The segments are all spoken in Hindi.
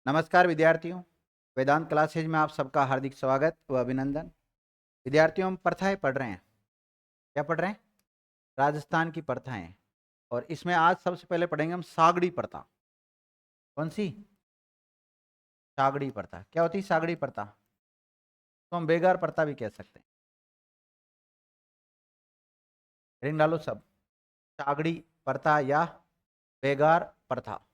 नमस्कार विद्यार्थियों, वेदांत क्लासेज में आप सबका हार्दिक स्वागत व अभिनंदन। विद्यार्थियों, हम प्रथाएं पढ़ रहे हैं। क्या पढ़ रहे हैं? राजस्थान की प्रथाएं। और इसमें आज सबसे पहले पढ़ेंगे हम सागड़ी प्रथा। कौन सी? सागड़ी प्रथा। क्या होती है सागड़ी प्रथा? तो हम बेगार प्रथा भी कह सकते हैं। रिंग डालो सब। सागड़ी प्रथा या बेगार प्रथा।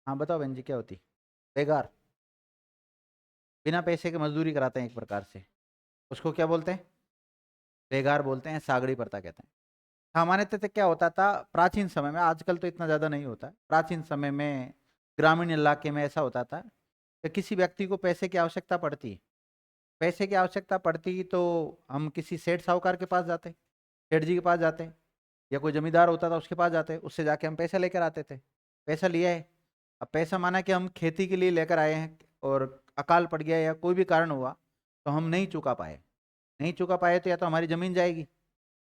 हाँ बताओ बहन जी, क्या होती? बेगार, बिना पैसे के मजदूरी कराते हैं एक प्रकार से, उसको क्या बोलते हैं? बेगार बोलते हैं, सागड़ी प्रथा कहते हैं। हमारे तक क्या होता था प्राचीन समय में, आजकल तो इतना ज़्यादा नहीं होता। प्राचीन समय में ग्रामीण इलाके में ऐसा होता था कि किसी व्यक्ति को पैसे की आवश्यकता पड़ती, पैसे की आवश्यकता पड़ती तो हम किसी सेठ साहूकार के पास जाते, सेठ जी के पास जाते, या कोई जमींदार होता था उसके पास जाते, उससे जाके हम पैसा लेकर आते थे। पैसा लिया है, अब पैसा माना कि हम खेती के लिए लेकर आए हैं और अकाल पड़ गया या कोई भी कारण हुआ तो हम नहीं चुका पाए, नहीं चुका पाए तो या तो हमारी ज़मीन जाएगी।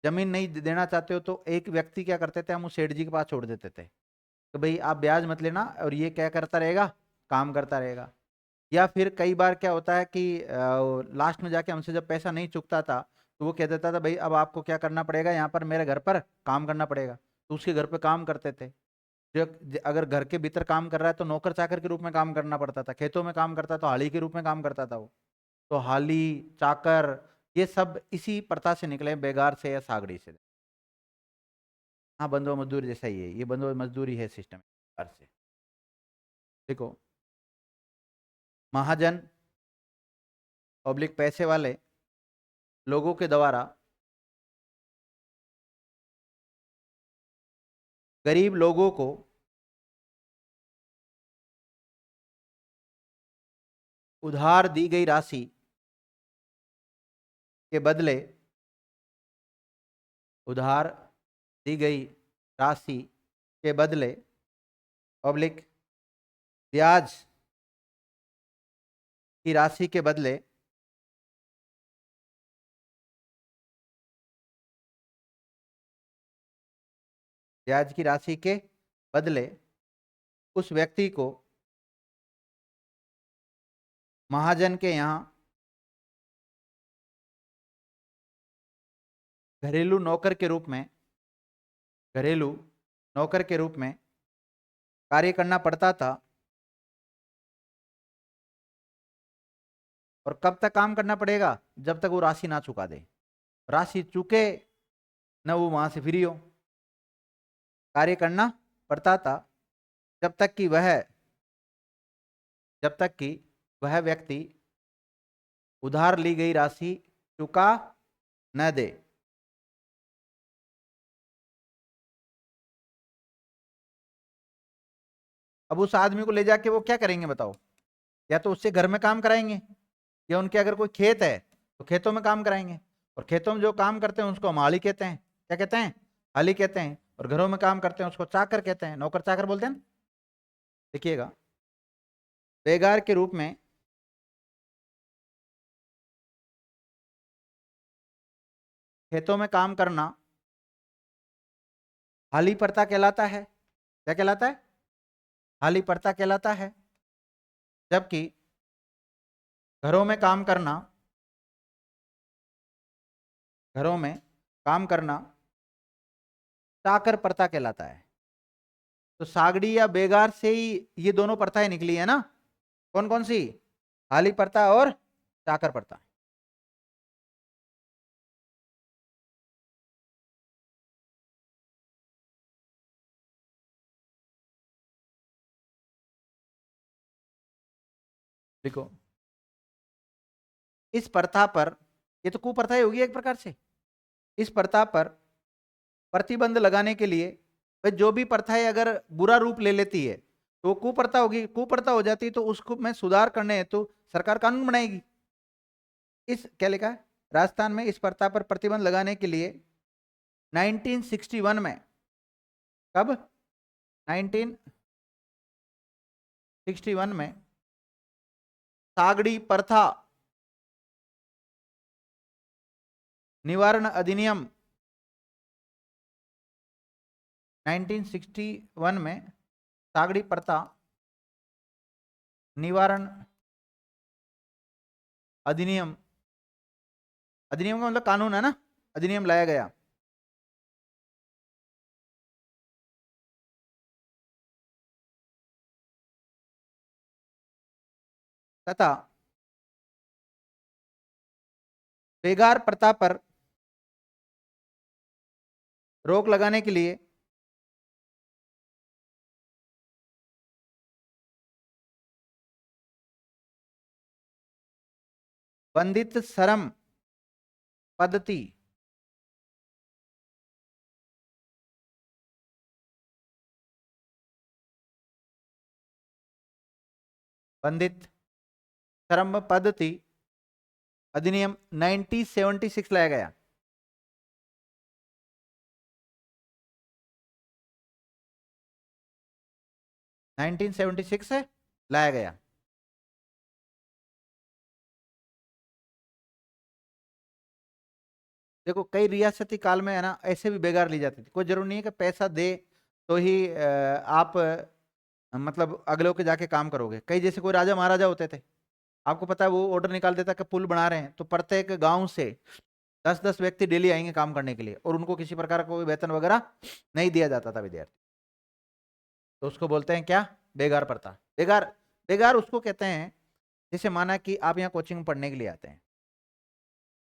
ज़मीन नहीं देना चाहते हो तो एक व्यक्ति क्या करते थे, हम उस सेठ जी के पास छोड़ देते थे कि भाई आप ब्याज मत लेना और ये क्या करता रहेगा, काम करता रहेगा। या फिर कई बार क्या होता है कि लास्ट में जाके हमसे जब पैसा नहीं चुकता था तो वो कह देता था भाई अब आपको क्या करना पड़ेगा, यहाँ पर मेरे घर पर काम करना पड़ेगा। तो उसके घर पे काम करते थे। जो अगर घर के भीतर काम कर रहा है तो नौकर चाकर के रूप में काम करना पड़ता था, खेतों में काम करता तो हाली के रूप में काम करता था वो। तो हाली, चाकर, ये सब इसी प्रथा से निकले, बेगार से या सागड़ी से। हाँ, बंधुआ मजदूर जैसा ही है, ये बंधुआ मजदूरी है सिस्टम से। देखो, महाजन पब्लिक पैसे वाले लोगों के द्वारा गरीब लोगों को उधार दी गई राशि के बदले, उधार दी गई राशि के बदले पब्लिक ब्याज की राशि के बदले ब्याज की राशि के बदले उस व्यक्ति को महाजन के यहाँ घरेलू नौकर के रूप में, घरेलू नौकर के रूप में कार्य करना पड़ता था। और कब तक काम करना पड़ेगा? जब तक वो राशि ना चुका दे। राशि चुके न वो वहां से फ्री हो, कार्य करना पड़ता था जब तक कि वह, जब तक कि वह व्यक्ति उधार ली गई राशि चुका न दे। अब उस आदमी को ले जाके वो क्या करेंगे बताओ? या तो उससे घर में काम कराएंगे, या उनके अगर कोई खेत है तो खेतों में काम कराएंगे। और खेतों में जो काम करते हैं उसको हम हाली कहते हैं। क्या कहते हैं? हाली कहते हैं। और घरों में काम करते हैं उसको चाकर कहते हैं, नौकर चाकर बोलते हैं ना। देखिएगा, बेगार के रूप में खेतों में काम करना हाली प्रथा कहलाता है। क्या कहलाता है? हाली प्रथा कहलाता है। जबकि घरों में काम करना, घरों में काम करना चाकर प्रथा कहलाता है। तो सागड़ी या बेगार से ही ये दोनों प्रथाएं निकली है ना। कौन कौन सी? हाली प्रथा और चाकर प्रथा। देखो, इस प्रथा पर, ये तो कुप्रथा ही होगी एक प्रकार से। इस प्रथा पर प्रतिबंध लगाने के लिए भाई जो भी प्रथाएं अगर बुरा रूप ले लेती है तो वो कुप्रथा होगी, कुप्रथा हो जाती है तो उसको में सुधार करने हेतु तो सरकार कानून बनाएगी। इस क्या लिखा है? राजस्थान में इस प्रथा पर प्रतिबंध लगाने के लिए 1961 में, कब? 1961 में सागड़ी प्रथा निवारण अधिनियम 1961 में सागड़ी प्रथा निवारण अधिनियम, अधिनियम का मतलब कानून है ना, अधिनियम लाया गया। तथा बेगार प्रथा पर रोक लगाने के लिए बंदित श्रम पद्धति बंदित श्रम पद्धति अधिनियम 1976 लाया गया। नाइनटीन 1976 से लाया गया। देखो कई रियासती काल में है ना ऐसे भी बेगार ली जाती थी, कोई जरूरी नहीं है कि पैसा दे तो ही आप मतलब अगलों के जाके काम करोगे। कई जैसे कोई राजा महाराजा होते थे, आपको पता है वो ऑर्डर निकाल देता कि पुल बना रहे हैं तो प्रत्येक गांव से 10-10 व्यक्ति डेली आएंगे काम करने के लिए और उनको किसी प्रकार का कोई वेतन वगैरह नहीं दिया जाता था विद्यार्थी। तो उसको बोलते हैं क्या, बेगार प्रथा। बेगार, बेगार उसको कहते हैं जैसे माना कि आप यहाँ कोचिंग में पढ़ने के लिए आते हैं।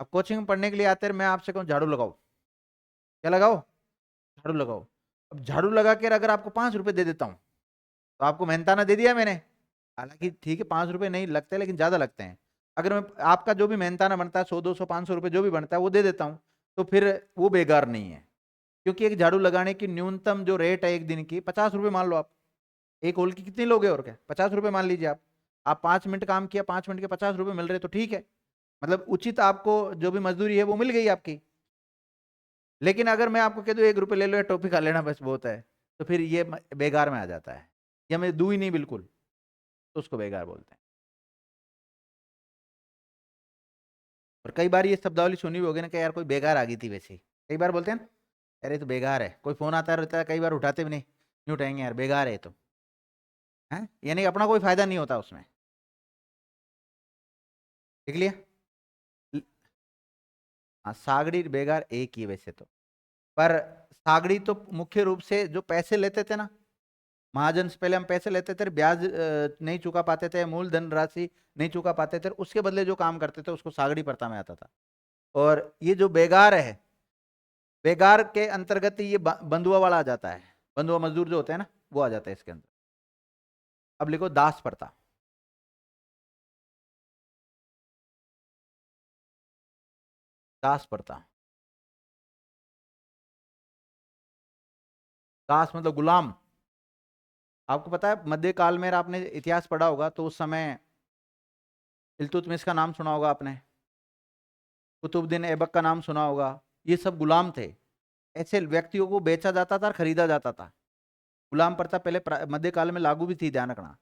अब कोचिंग में पढ़ने के लिए आते हैं, मैं आपसे कहूँ झाड़ू लगाओ, क्या लगाओ, झाड़ू लगाओ। अब झाड़ू लगा के अगर आपको 5 रुपए दे देता हूँ तो आपको मेहनताना दे दिया मैंने, हालांकि ठीक है 5 रुपए नहीं लगते लेकिन ज्यादा लगते हैं। अगर मैं आपका जो भी मेहनताना बनता है 100, 200, 500 रुपए जो भी बनता है वो दे देता हूँ तो फिर वो बेकार नहीं है। क्योंकि एक झाड़ू लगाने की न्यूनतम जो रेट है एक दिन की 50 रुपए मान लो आप, एक होल की कितनी लोगे और क्या 50 रुपए मान लीजिए आप 5 मिनट काम किया, 5 मिनट के 50 रुपए मिल रहे तो ठीक है, मतलब उचित आपको जो भी मजदूरी है वो मिल गई आपकी। लेकिन अगर मैं आपको कह दूं 1 रुपए ले लो या टॉफी खा लेना बस बहुत है, तो फिर ये बेकार में आ जाता है, या मैं दूं ही नहीं बिल्कुल, तो उसको बेकार बोलते हैं। और कई बार ये शब्दावली सुनी भी होगी ना कि यार कोई बेकार आ गई थी वैसे, कई बार बोलते हैं ना अरे तो बेकार है, कोई फोन आता रहता है कई बार उठाते भी नहीं, नहीं उठाएंगे यार बेकार है तो, है यानी अपना कोई फायदा नहीं होता उसमें। देख लिया। हाँ सागड़ी बेगार एक ही है वैसे तो, पर सागड़ी तो मुख्य रूप से जो पैसे लेते थे ना महाजन से, पहले हम पैसे लेते थे ब्याज नहीं चुका पाते थे, मूलधन राशि नहीं चुका पाते थे, उसके बदले जो काम करते थे उसको सागड़ी प्रथा में आता था। और ये जो बेगार है, बेगार के अंतर्गत ही ये बंधुआ वाला आ जाता है, बंधुआ मजदूर जो होते हैं ना वो आ जाता है इसके अंदर। अब लिखो दास प्रथा, दास प्रथा, दास मतलब गुलाम। आपको पता है मध्यकाल में आपने इतिहास पढ़ा होगा तो उस समय इल्तुतमिश का नाम सुना होगा आपने, कुतुबुद्दीन ऐबक का नाम सुना होगा, ये सब गुलाम थे। ऐसे व्यक्तियों को बेचा जाता था और खरीदा जाता था। गुलाम प्रथा पहले मध्यकाल में लागू भी थी, ध्यान रखना,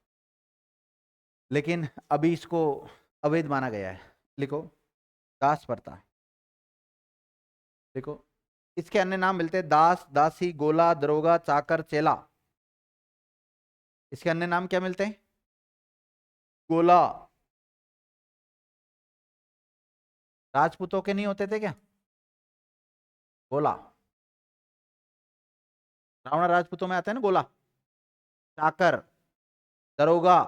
लेकिन अभी इसको अवैध माना गया है। लिखो दास प्रथा, देखो इसके अन्य नाम मिलते हैं दास, दासी, गोला, दरोगा, चाकर, चेला। इसके अन्य नाम क्या मिलते हैं, गोला, राजपूतों के नहीं होते थे क्या गोला, रावण राजपूतों में आता है ना गोला, चाकर, दरोगा,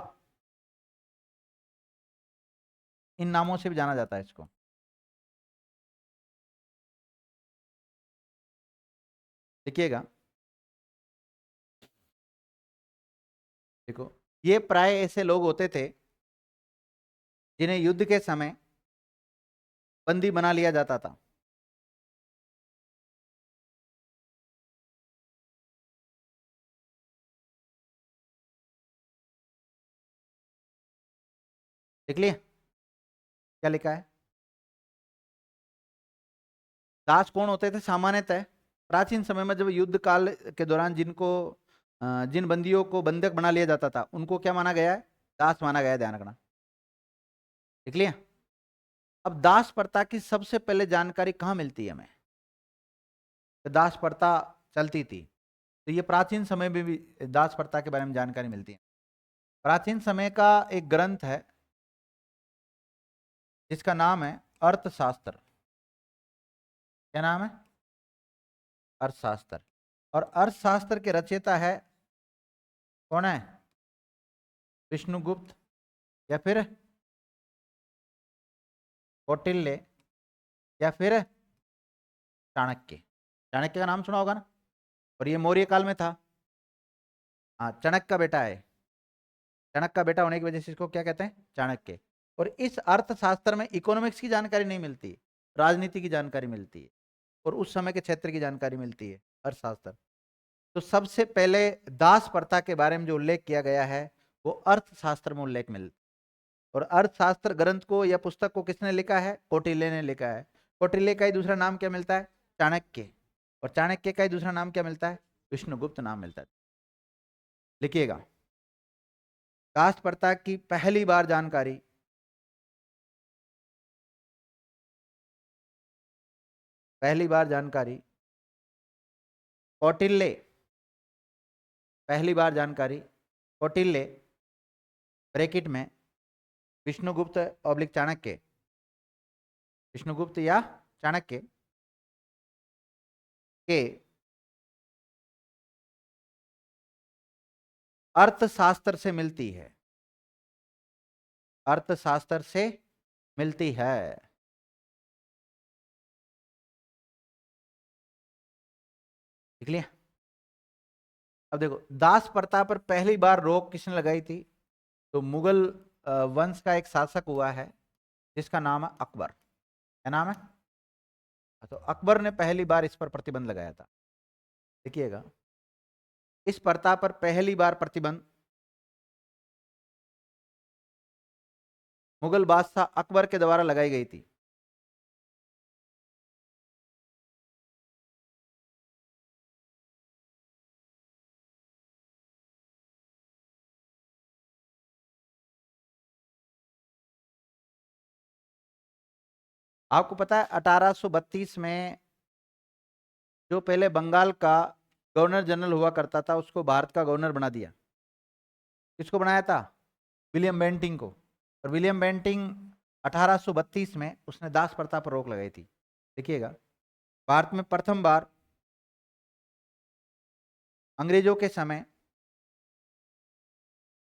इन नामों से भी जाना जाता है इसको। देखिएगा, देखो ये प्राय ऐसे लोग होते थे जिन्हें युद्ध के समय बंदी बना लिया जाता था। देख लिया क्या लिखा है, दास कौन होते थे सामान्यतः प्राचीन समय में जब युद्ध काल के दौरान जिनको जिन बंदियों को बंधक बना लिया जाता था उनको क्या माना गया है, दास माना गया है, ध्यान रखना। देख लिया। अब दास प्रथा की सबसे पहले जानकारी कहाँ मिलती है हमें, तो दास प्रथा चलती थी तो ये प्राचीन समय में भी दास प्रथा के बारे में जानकारी मिलती है। प्राचीन समय का एक ग्रंथ है जिसका नाम है अर्थशास्त्र। क्या नाम है? अर्थशास्त्र। और अर्थशास्त्र के रचयिता है कौन है? विष्णुगुप्त या फिर कौटिल्य या फिर चाणक्य। चाणक्य का नाम सुना होगा ना, और ये मौर्य काल में था। हाँ, चाणक्य का बेटा है। चाणक्य का बेटा होने की वजह से इसको क्या कहते हैं? चाणक्य। और इस अर्थशास्त्र में इकोनॉमिक्स की जानकारी नहीं मिलती, राजनीति की जानकारी मिलती है और उस समय के क्षेत्र की जानकारी मिलती है अर्थशास्त्र। तो सबसे पहले दास प्रथा के बारे में जो उल्लेख किया गया है वो अर्थशास्त्र में उल्लेख मिल। और अर्थशास्त्र ग्रंथ को या पुस्तक को किसने लिखा है? कौटिल्य ने लिखा है। कौटिल्य का ही दूसरा नाम क्या मिलता है? चाणक्य। और चाणक्य का ही दूसरा नाम क्या मिलता है? विष्णुगुप्त नाम मिलता है। लिखिएगा, दास प्रथा की पहली बार जानकारी कौटिल्य। पहली बार जानकारी कौटिल्य ब्रैकेट में विष्णुगुप्त ऑब्लिक चाणक्य, विष्णुगुप्त या चाणक्य के अर्थशास्त्र से मिलती है। अर्थशास्त्र से मिलती है। देख लिया? अब देखो, दास प्रथा पर पहली बार रोक किसने लगाई थी? तो मुगल वंश का एक शासक हुआ है जिसका नाम है अकबर। क्या नाम है? तो अकबर ने पहली बार इस पर प्रतिबंध लगाया था। देखिएगा, इस प्रथा पर पहली बार प्रतिबंध मुगल बादशाह अकबर के द्वारा लगाई गई थी। आपको पता है 1832 में जो पहले बंगाल का गवर्नर जनरल हुआ करता था उसको भारत का गवर्नर बना दिया। किसको बनाया था? विलियम बेंटिंग को। और विलियम बेंटिंग 1832 में उसने दास प्रथा पर रोक लगाई थी। देखिएगा, भारत में प्रथम बार अंग्रेजों के समय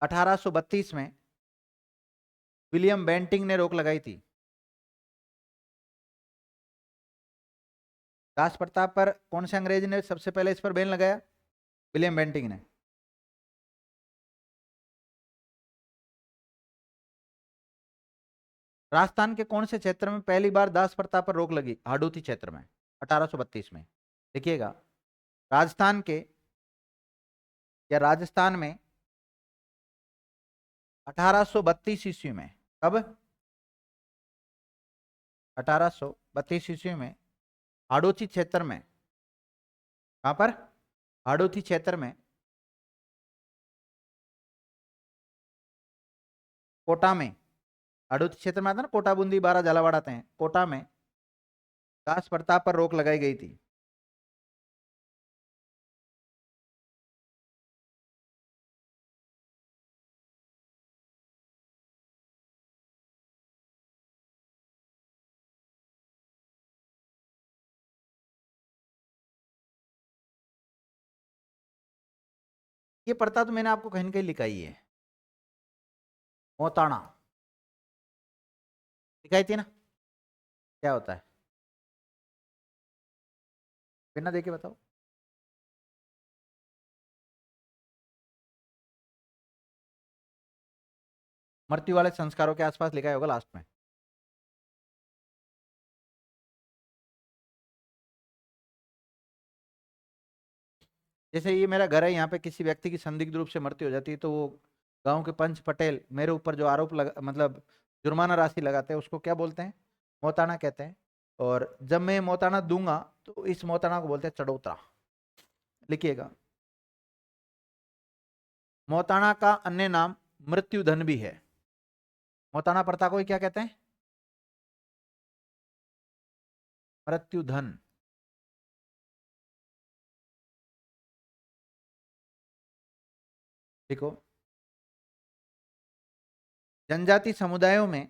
1832 में विलियम बेंटिंग ने रोक लगाई थी दास प्रथा पर। कौन से अंग्रेज ने सबसे पहले इस पर बैन लगाया? विलियम बेंटिंग ने। राजस्थान के कौन से क्षेत्र में पहली बार दास प्रथा पर रोक लगी? हाडोती क्षेत्र में 1832 में। देखिएगा, राजस्थान के या राजस्थान में 1832 ईस्वी में। कब? 1832 ईस्वी में हाडोती क्षेत्र में। कहां पर? हाडोती क्षेत्र में कोटा में। हाडोती क्षेत्र में आता है ना, कोटा, बूंदी, बारा, झालावाड़ आते हैं। कोटा में दास प्रथा पर रोक लगाई गई थी। ये प्रथा तो मैंने आपको कहीं ना कहीं लिखाई है। मोताना दिखाई थी ना? क्या होता है? बिना देखे बताओ। मृत्यु वाले संस्कारों के आसपास लिखा होगा लास्ट में। जैसे ये मेरा घर है, यहाँ पे किसी व्यक्ति की संदिग्ध रूप से मृत्यु हो जाती है तो वो गांव के पंच पटेल मेरे ऊपर जो आरोप लगा, मतलब जुर्माना राशि लगाते हैं, उसको क्या बोलते हैं? मोताना कहते हैं। और जब मैं मोताना दूंगा तो इस मोताना को बोलते हैं चढ़ोतरा। लिखिएगा, मोताना का अन्य नाम मृत्युधन भी है। मोताना प्रथा को ही क्या कहते हैं? मृत्युधन। देखो, जनजाति समुदायों में,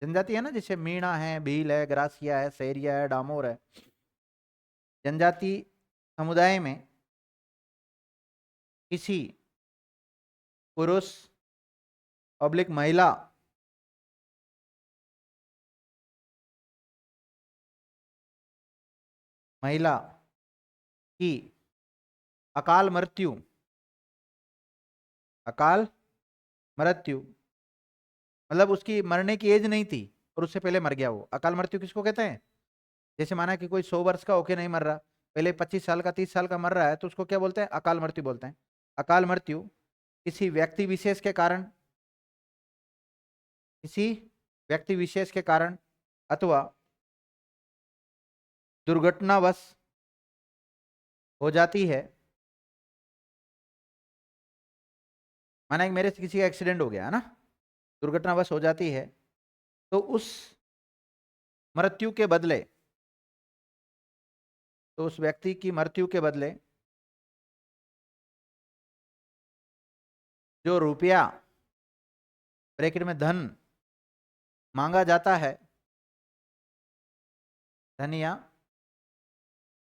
जनजाति है ना, जैसे मीणा है, भील है, ग्रासिया है, सैरिया है, डामोर है। जनजाति समुदाय में किसी पुरुष पब्लिक महिला महिला की अकाल मृत्यु, अकाल मृत्यु मतलब उसकी मरने की एज नहीं थी और उससे पहले मर गया वो, अकाल मृत्यु किसको कहते हैं? जैसे माना कि कोई 100 वर्ष का होके नहीं मर रहा, पहले 25 साल का 30 साल का मर रहा है, तो उसको क्या बोलते हैं? अकाल मृत्यु बोलते हैं। अकाल मृत्यु किसी व्यक्ति विशेष के कारण, किसी व्यक्ति विशेष के कारण अथवा दुर्घटनावश हो जाती है। माना कि मेरे से किसी का एक्सीडेंट हो गया है ना, दुर्घटनावश हो जाती है, तो उस मृत्यु के बदले, तो उस व्यक्ति की मृत्यु के बदले जो रुपया ब्रैकेट में धन मांगा जाता है, धन या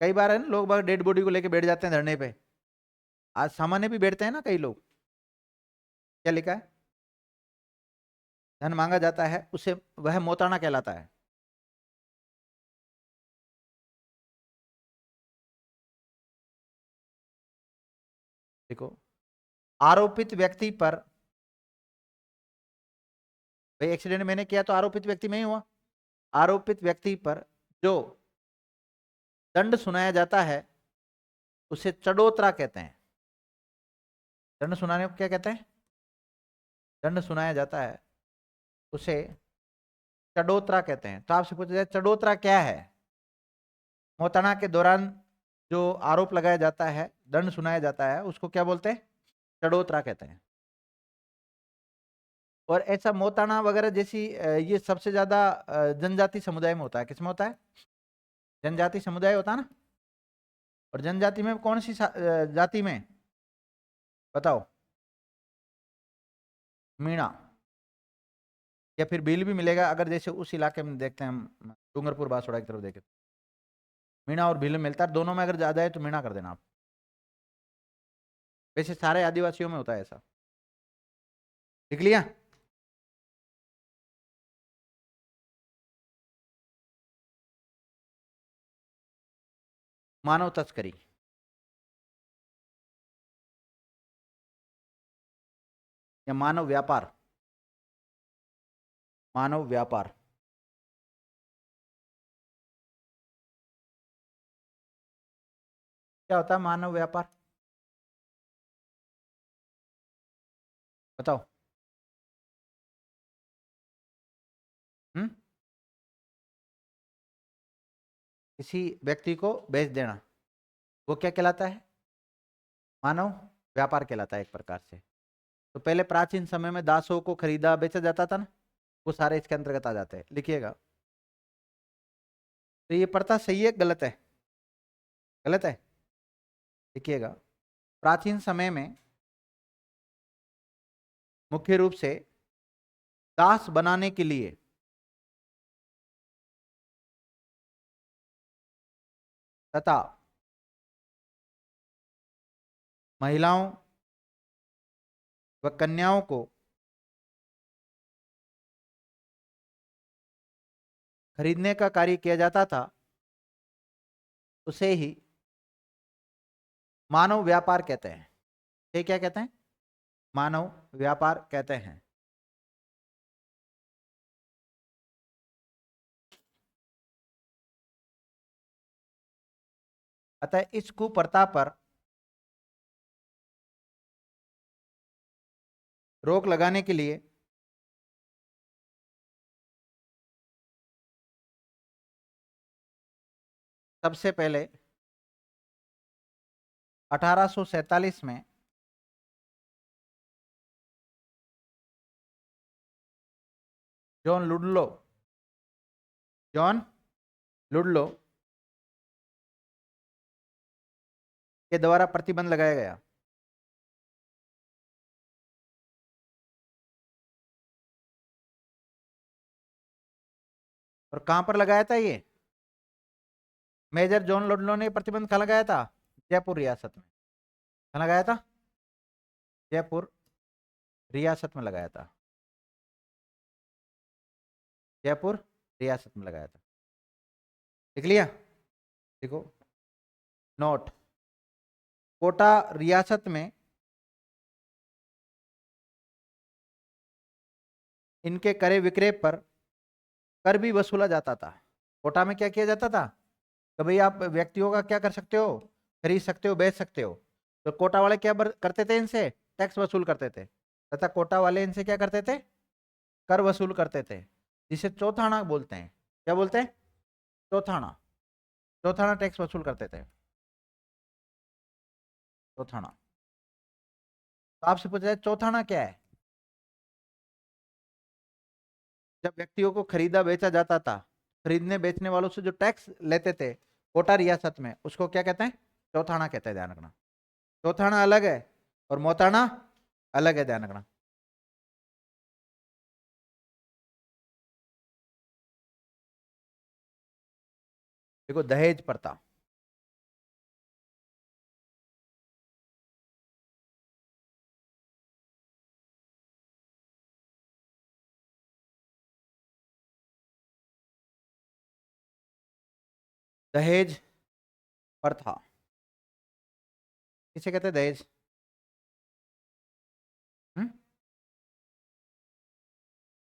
कई बार है ना, लोग बाग डेड बॉडी को लेके बैठ जाते हैं धरने पे, आज सामान्य भी बैठते हैं ना कई लोग। क्या लिखा है? धन मांगा जाता है, उसे वह मोताना कहलाता है। देखो, आरोपित व्यक्ति पर, भाई एक्सीडेंट मैंने किया तो आरोपित व्यक्ति में ही हुआ, आरोपित व्यक्ति पर जो दंड सुनाया जाता है उसे चडोतरा कहते हैं। दंड सुनाने को क्या कहते हैं? दंड सुनाया जाता है उसे चडोतरा कहते हैं। तो आपसे पूछा जाए चडोतरा क्या है? मोताना के दौरान जो आरोप लगाया जाता है, दंड सुनाया जाता है, उसको क्या बोलते हैं? चडोतरा कहते हैं। और ऐसा मोताना वगैरह जैसी ये सबसे ज्यादा जनजाति समुदाय में होता है। किसमें होता है? जनजाति समुदाय होता है ना। और जनजाति में कौन सी जाति में बताओ? मीणा या फिर भील भी मिलेगा, अगर जैसे उस इलाके में देखते हैं हम, डूंगरपुर बांसवाड़ा की तरफ देखें, मीणा और भील में मिलता है। दोनों में अगर ज्यादा है तो मीणा कर देना आप। वैसे सारे आदिवासियों में होता है ऐसा। लिख लिया? मानव तस्करी, या मानव व्यापार, मानव व्यापार क्या होता है? मानव व्यापार बताओ। हम्म, किसी व्यक्ति को बेच देना, वो क्या कहलाता है? मानव व्यापार कहलाता है एक प्रकार से। तो पहले प्राचीन समय में दासों को खरीदा बेचा जाता था ना, वो सारे इसके अंतर्गत आ जाते हैं। लिखिएगा। तो ये प्रथा सही है गलत है? गलत है। लिखिएगा। प्राचीन समय में मुख्य रूप से दास बनाने के लिए तथा महिलाओं व कन्याओं को खरीदने का कार्य किया जाता था, उसे ही मानव व्यापार कहते हैं। ये क्या कहते हैं? मानव व्यापार कहते हैं। अतः इस कुप्रथा पर रोक लगाने के लिए सबसे पहले 1847 में जॉन लुडलो, जॉन लुडलो के द्वारा प्रतिबंध लगाया गया। और कहां पर लगाया था ये? मेजर जॉन लुडलो ने प्रतिबंध कहाँ लगाया था? जयपुर रियासत में। कहाँ लगाया था? जयपुर रियासत में लगाया था। जयपुर रियासत में लगाया था। लिख लिया? देखो नोट, कोटा रियासत में इनके क्रय विक्रय पर कर भी वसूला जाता था। कोटा में क्या किया जाता था कि भाई आप व्यक्तियों का क्या कर सकते हो, खरीद सकते हो, बेच सकते हो। तो कोटा वाले क्या करते थे? इनसे टैक्स वसूल करते थे, तथा कोटा वाले इनसे क्या करते थे? कर वसूल करते थे, जिसे चौथाना बोलते हैं। क्या बोलते हैं? चौथाना। चौथाना टैक्स वसूल करते थे, चौथाना। तो आपसे पूछा जाए चौथाना क्या है? जब व्यक्तियों को खरीदा बेचा जाता था, खरीदने बेचने वालों से जो टैक्स लेते थे कोटा रियासत में, उसको क्या कहते हैं? चौथाना कहते हैं, ध्यान रखना। चौथाना अलग है और मौताना अलग है, ध्यान रखना। देखो दहेज प्रथा, दहेज प्रथा किसे कहते हैं? दहेज। हम्म?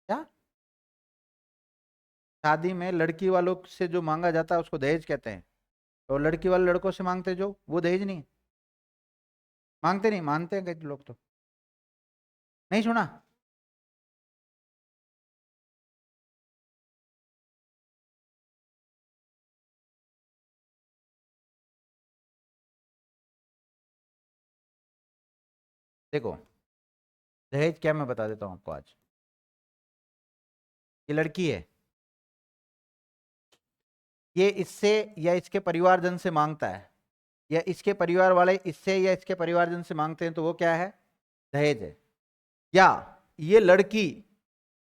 क्या? शादी में लड़की वालों से जो मांगा जाता है उसको दहेज कहते हैं, और लड़की वाले लड़कों से मांगते जो, वो दहेज नहीं है। मांगते नहीं, मानते हैं कई लोग तो। नहीं सुना? देखो दहेज क्या, मैं बता देता हूँ आपको आज। ये लड़की है, ये इससे या इसके परिवारजन से मांगता है, या इसके परिवार वाले इससे या इसके परिवारजन से मांगते हैं, तो वो क्या है? दहेज है। या ये लड़की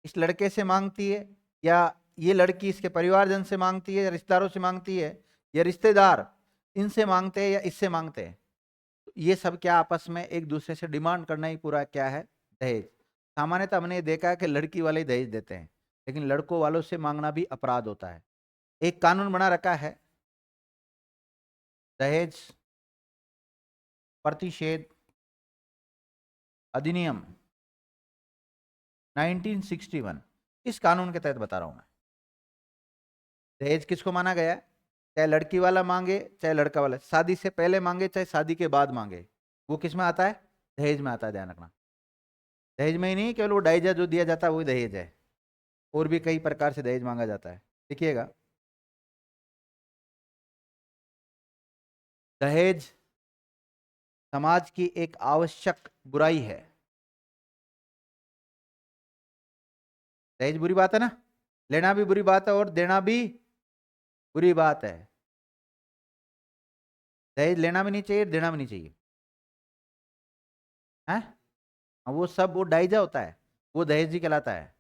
इस लड़के से मांगती है, या ये लड़की इसके परिवारजन से मांगती है, या रिश्तेदारों से मांगती है, या रिश्तेदार इनसे मांगते हैं या इससे मांगते हैं, तो ये सब क्या आपस में एक दूसरे से डिमांड करना ही पूरा क्या है? दहेज। सामान्यतः हमने ये देखा है कि लड़की वाले ही दहेज देते हैं, लेकिन लड़कों वालों से मांगना भी अपराध होता है। एक कानून बना रखा है, दहेज प्रतिषेध अधिनियम 1961। इस कानून के तहत बता रहा हूं मैं, दहेज किसको माना गया है? चाहे लड़की वाला मांगे चाहे लड़का वाला, शादी से पहले मांगे चाहे शादी के बाद मांगे, वो किस में आता है? दहेज में आता है, ध्यान रखना। दहेज में ही नहीं केवल वो डाइजा जो दिया जाता है वही दहेज है, और भी कई प्रकार से दहेज मांगा जाता है। देखिएगा, दहेज समाज की एक आवश्यक बुराई है। दहेज बुरी बात है ना, लेना भी बुरी बात है और देना भी बुरी बात है। दहेज लेना भी नहीं चाहिए, देना भी नहीं चाहिए, है? वो सब वो डाइजा होता है, वो दहेज ही कहलाता है।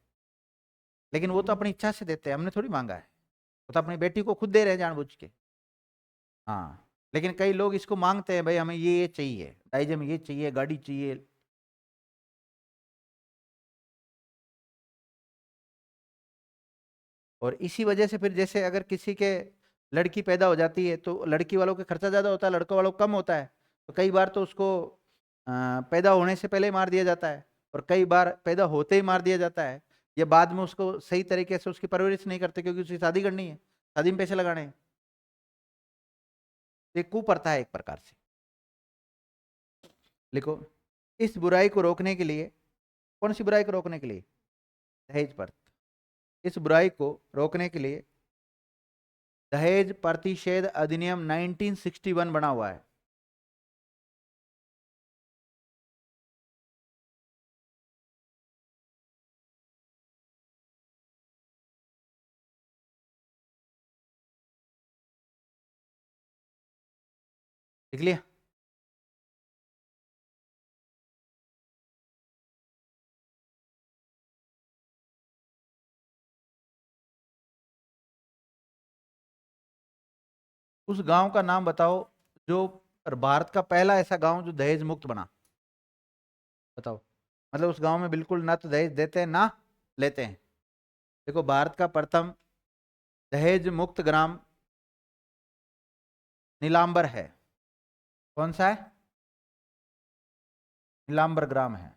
लेकिन वो तो अपनी इच्छा से देते हैं, हमने थोड़ी मांगा है। वो तो अपनी बेटी को खुद दे रहे हैं जानबूझ के। हाँ, लेकिन कई लोग इसको मांगते हैं, भाई हमें ये चाहिए, दाइजे में ये चाहिए, गाड़ी चाहिए। और इसी वजह से फिर जैसे अगर किसी के लड़की पैदा हो जाती है तो लड़की वालों का खर्चा ज़्यादा होता है, लड़कों वालों का कम होता है। तो कई बार तो उसको पैदा होने से पहले ही मार दिया जाता है, और कई बार पैदा होते ही मार दिया जाता है, या बाद में उसको सही तरीके से उसकी परवरिश नहीं करते क्योंकि उसकी शादी करनी है, शादी में पैसे लगाने हैं। तो ये कुप्रथा है एक प्रकार से। लिखो, इस बुराई को रोकने के लिए, कौन सी बुराई को रोकने के लिए? दहेज प्रथा। इस बुराई को रोकने के लिए दहेज प्रतिषेध अधिनियम 1961 बना हुआ है। लिख लिया? उस गांव का नाम बताओ जो भारत का पहला ऐसा गांव जो दहेज मुक्त बना। बताओ, मतलब उस गांव में बिल्कुल ना तो दहेज देते हैं ना लेते हैं। देखो, भारत का प्रथम दहेज मुक्त ग्राम नीलांबर है। कौन सा है? नीलांबर ग्राम है।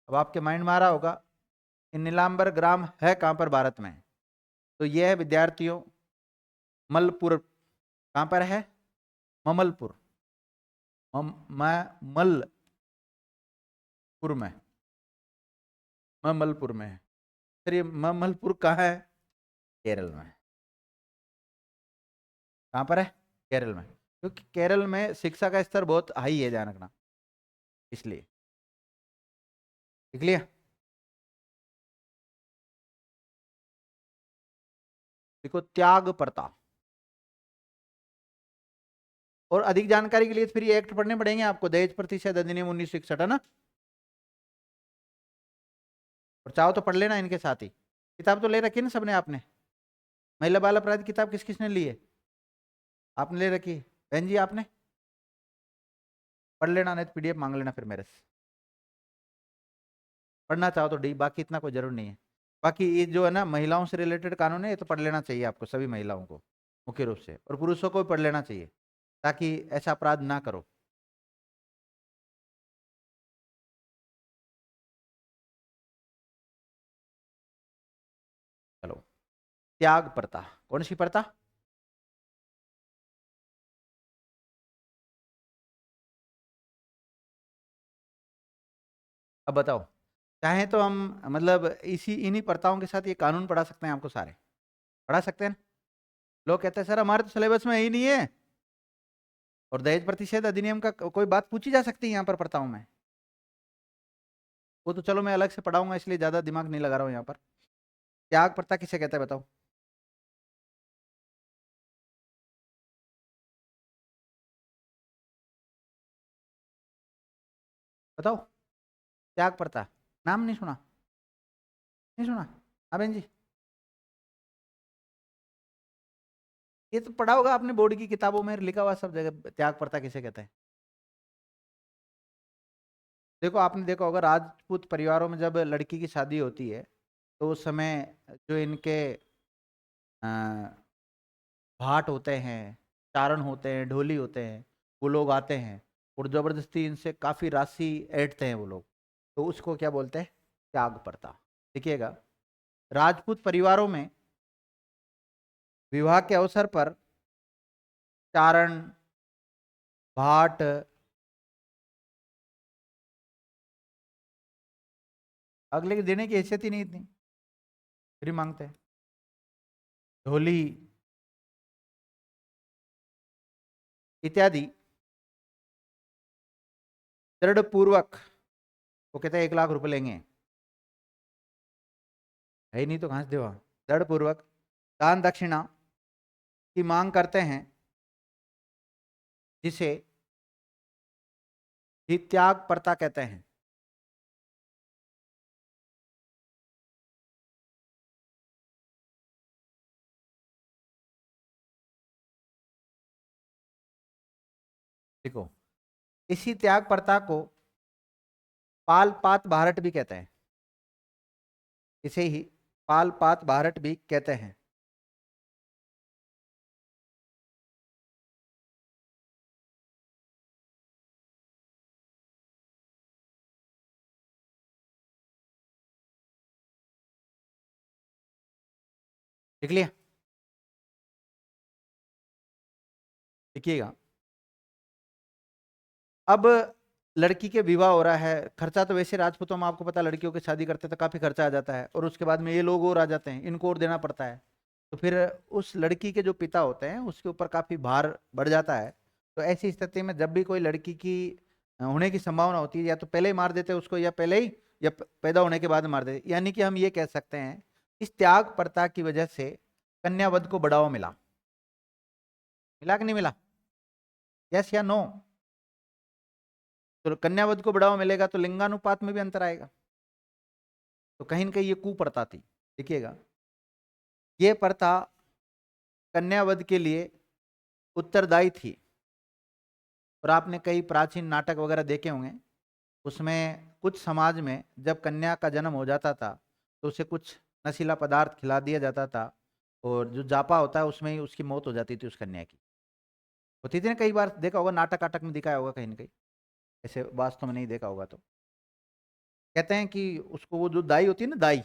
अब आपके माइंड में आ रहा होगा कि नीलांबर ग्राम है कहां पर भारत में? तो यह है विद्यार्थियों मलपुर। कहां पर है? ममलपुर। मलपुर में, ममलपुर में है। सर ये ममलपुर कहाँ है? केरल में। कहाँ पर है? केरल में। क्योंकि केरल में शिक्षा का स्तर बहुत हाई है, ध्यान रखना, इसलिए। देख लिया? देखो, त्याग प्रथा। और अधिक जानकारी के लिए फिर ये एक्ट पढ़ने पड़ेंगे आपको, दहेज प्रतिषेध अधिनियम 1961, है ना। और चाहो तो पढ़ लेना इनके साथ ही। किताब तो ले रखी है ना सबने आपने? महिला बाल अपराध किताब किस किसने ली है? आपने ले रखी है? बहन जी आपने? पढ़ लेना, नहीं तो पीडीएफ मांग लेना फिर मेरे से। पढ़ना चाहो तो डी, बाकी इतना कोई जरूर नहीं है। बाकी ये जो है ना महिलाओं से रिलेटेड कानून है, ये तो पढ़ लेना चाहिए आपको, सभी महिलाओं को मुख्य रूप से, और पुरुषों को भी पढ़ लेना चाहिए ताकि ऐसा अपराध ना करो। चलो, त्याग प्रथा। कौन सी प्रथा? अब बताओ, चाहे तो हम मतलब इसी इन्हीं प्रथाओं के साथ ये कानून पढ़ा सकते हैं आपको सारे, पढ़ा सकते हैं। लोग कहते हैं सर हमारे तो सिलेबस में ही नहीं है। और दहेज प्रतिषेध अधिनियम का कोई बात पूछी जा सकती है यहाँ पर प्रथाओं में? वो तो चलो मैं अलग से पढ़ाऊंगा, इसलिए ज्यादा दिमाग नहीं लगा रहा हूँ यहाँ पर। त्याग प्रथा किसे कहते हैं बताओ? बताओ, त्याग प्रथा, नाम नहीं सुना? नहीं सुना? हाँ बहन जी, ये तो पढ़ा होगा आपने, बोर्ड की किताबों में लिखा हुआ सब जगह, त्याग प्रथा किसे कहते हैं। देखो, आपने देखा होगा राजपूत परिवारों में जब लड़की की शादी होती है तो उस समय जो इनके अ, भाट होते हैं, चारण होते हैं, ढोली होते हैं, वो लोग आते हैं और जबरदस्ती इनसे काफी राशि ऐंठते हैं वो लोग। तो उसको क्या बोलते हैं? त्याग प्रथा। देखिएगा, राजपूत परिवारों में विवाह के अवसर पर चारण, भाट, अगले के देने की हैसियत ही नहीं थी, फिर ही मांगते हैं। ढोली इत्यादि दृढ़ पूर्वक, वो कहते हैं 1 लाख रुपए लेंगे, है ही नहीं तो कहां से देवा, दृढ़ पूर्वक दान दक्षिणा की मांग करते हैं, जिसे ही त्याग प्रथा कहते हैं। देखो, इसी त्याग प्रथा को पाल पात भारत भी कहते हैं। इसे ही पाल पात भारत भी कहते हैं। लिख लिया? लिखिएगा। अब लड़की के विवाह हो रहा है, खर्चा तो वैसे राजपूतों में आपको पता, लड़कियों की शादी करते तो काफी खर्चा आ जाता है, और उसके बाद में ये लोग और आ जाते हैं, इनको और देना पड़ता है। तो फिर उस लड़की के जो पिता होते हैं उसके ऊपर काफी भार बढ़ जाता है। तो ऐसी स्थिति में जब भी कोई लड़की की होने की संभावना होती है, या तो पहले ही मार देते हैं उसको, या पहले ही, या पैदा होने के बाद मार देते। यानी कि हम ये कह सकते हैं इस त्याग प्रथा की वजह से कन्यावध को बढ़ावा मिला। मिला कि नहीं मिला? यस या नो? तो कन्यावध को बढ़ावा मिलेगा तो लिंगानुपात में भी अंतर आएगा। तो कहीं ना कहीं ये कुप्रथा थी। देखिएगा, ये प्रथा कन्यावध के लिए उत्तरदायी थी। और आपने कई प्राचीन नाटक वगैरह देखे होंगे, उसमें कुछ समाज में जब कन्या का जन्म हो जाता था तो उसे कुछ नशीला पदार्थ खिला दिया जाता था, और जो जापा होता है उसमें ही उसकी मौत हो जाती थी उस कन्या की। होती थी ना, कई बार देखा होगा, नाटक वाटक में दिखाया होगा कहीं ना कहीं, ऐसे वास्तव में नहीं देखा होगा तो। कहते हैं कि उसको वो जो दाई होती है ना, दाई,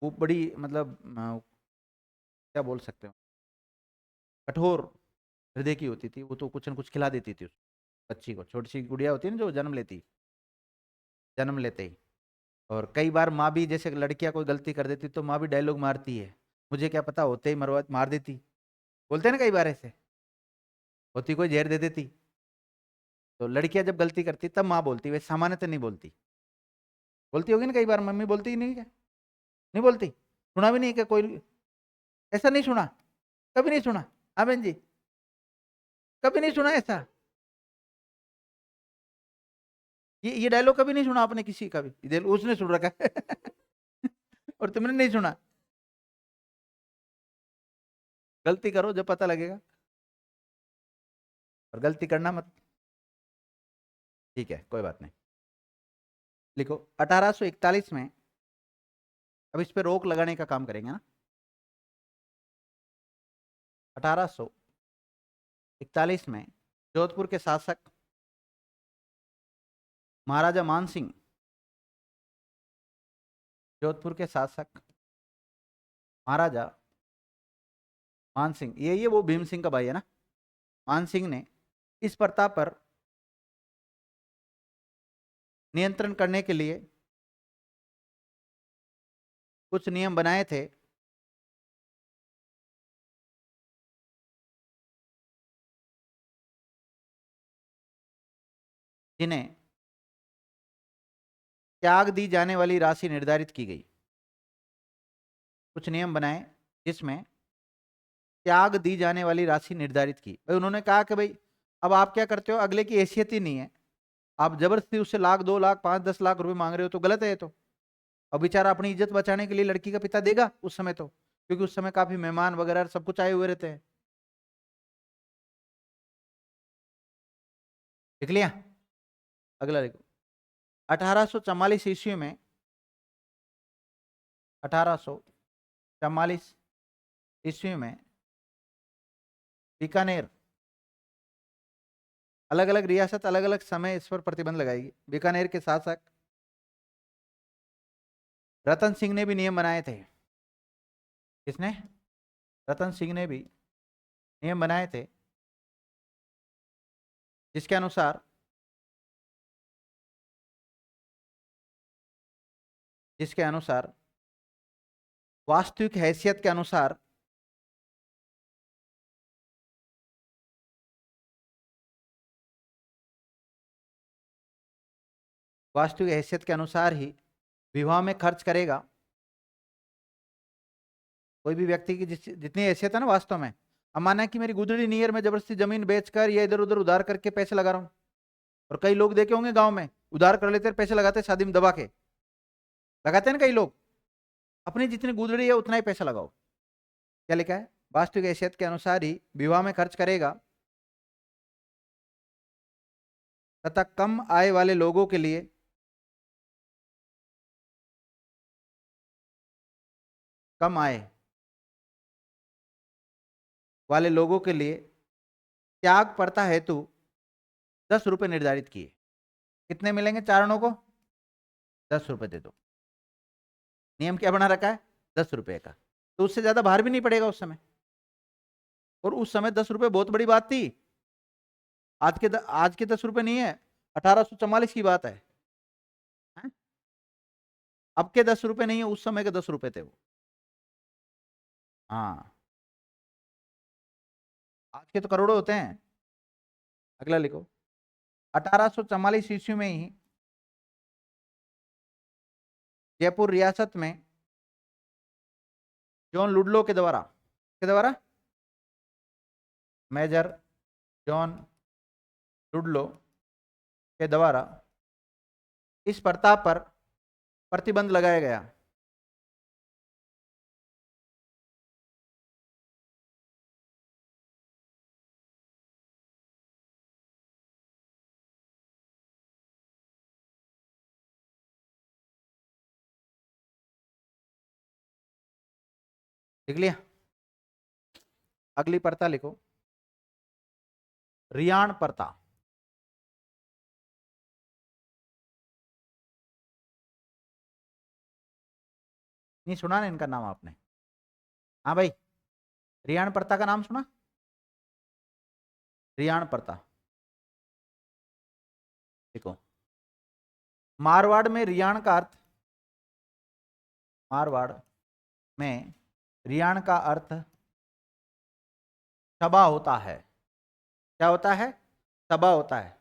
वो बड़ी मतलब क्या बोल सकते हो, कठोर हृदय की होती थी। वो तो कुछ न कुछ खिला देती थी उस बच्ची को, छोटी सी गुड़िया होती है ना जो जन्म लेते ही। और कई बार माँ भी, जैसे लड़कियां कोई गलती कर देती तो माँ भी डायलॉग मारती है, मुझे क्या पता, होते ही मरवा मार देती। बोलते हैं ना कई बार ऐसे, होती कोई जहर दे देती। तो लड़कियां जब गलती करती तब माँ बोलती, वैसे सामान्यतः नहीं बोलती। बोलती होगी ना कई बार, मम्मी बोलती ही नहीं क्या, नहीं बोलती? सुना भी नहीं क्या कोई ऐसा? नहीं सुना, कभी नहीं सुना? हाँ बहन जी, कभी नहीं सुना ऐसा? ये डायलॉग कभी नहीं सुना आपने किसी का भी? उसने सुन रखा है और तुमने नहीं सुना? गलती करो जब पता लगेगा, और गलती करना मत। ठीक है, कोई बात नहीं। लिखो 1841 में, अब इस पे रोक लगाने का काम करेंगे ना। 1841 में जोधपुर के शासक महाराजा मानसिंह, जोधपुर के शासक महाराजा मानसिंह, ये वो भीम सिंह का भाई है ना, मानसिंह ने इस प्रथा पर नियंत्रण करने के लिए कुछ नियम बनाए थे। जिन्हें त्याग दी जाने वाली राशि निर्धारित की गई। कुछ नियम बनाए जिसमें त्याग दी जाने वाली राशि निर्धारित की। भाई उन्होंने कहा कि भाई अब आप क्या करते हो, अगले की हैसियत ही नहीं है, आप जबरदस्ती उससे लाख 2 लाख 5-10 लाख रुपए मांग रहे हो, तो गलत है ये तो। अब बेचारा अपनी इज्जत बचाने के लिए लड़की का पिता देगा उस समय तो, क्योंकि उस समय काफी मेहमान वगैरह सब कुछ आए हुए रहते हैं। लिख लिया? अगला देखो, 1844 ईस्वी में, 1844 ईस्वी में बीकानेर, अलग अलग रियासत अलग अलग समय इस पर प्रतिबंध लगाएगी। बीकानेर के शासक रतन सिंह ने भी नियम बनाए थे। किसने? रतन सिंह ने भी नियम बनाए थे, जिसके अनुसार, जिसके अनुसार वास्तविक हैसियत के अनुसार वास्तविक हैसियत के अनुसार ही विवाह में खर्च करेगा। कोई भी व्यक्ति की जितनी हैसियत है ना वास्तव में, अब माना कि मेरी गुदड़ी नियर में जबरदस्ती जमीन बेचकर या इधर उधर उधार करके पैसे लगा रहा हूँ, और कई लोग देखे होंगे गांव में उधार कर लेते हैं, पैसे लगाते हैं शादी में दबा के, लगाते हैं ना कई लोग, अपनी जितनी गुदड़ी है उतना ही पैसा लगाओ। क्या लिखा है? वास्तविक हैसियत के अनुसार ही विवाह में खर्च करेगा, तथा कम आय वाले लोगों के लिए, कम आय वाले लोगों के लिए त्याग प्रथा हेतु 10 रुपए निर्धारित किए। कितने मिलेंगे चारणों को? 10 रुपए दे दो। नियम क्या बना रखा है? 10 रुपए का, तो उससे ज्यादा भार भी नहीं पड़ेगा उस समय। और उस समय 10 रुपए बहुत बड़ी बात थी। आज के 10 रुपए नहीं है, 1844 की बात है, हैं? अब के 10 रुपए नहीं है, उस समय के 10 रुपए थे वो। हाँ, आज के तो करोड़ों होते हैं। अगला लिखो, 1844 ईस्वी में ही जयपुर रियासत में जॉन लुडलो के द्वारा मेजर जॉन लुडलो के द्वारा इस प्रथा पर प्रतिबंध लगाया गया। लिख लिया। अगली परता लिखो, रियाण परता। नहीं सुना ना इनका नाम आपने? हाँ भाई, रियाण परता का नाम सुना? रियाण परता देखो, मारवाड़ में रियाण का अर्थ, मारवाड़ में रियाण का अर्थ सभा होता है। क्या होता है? सभा होता है।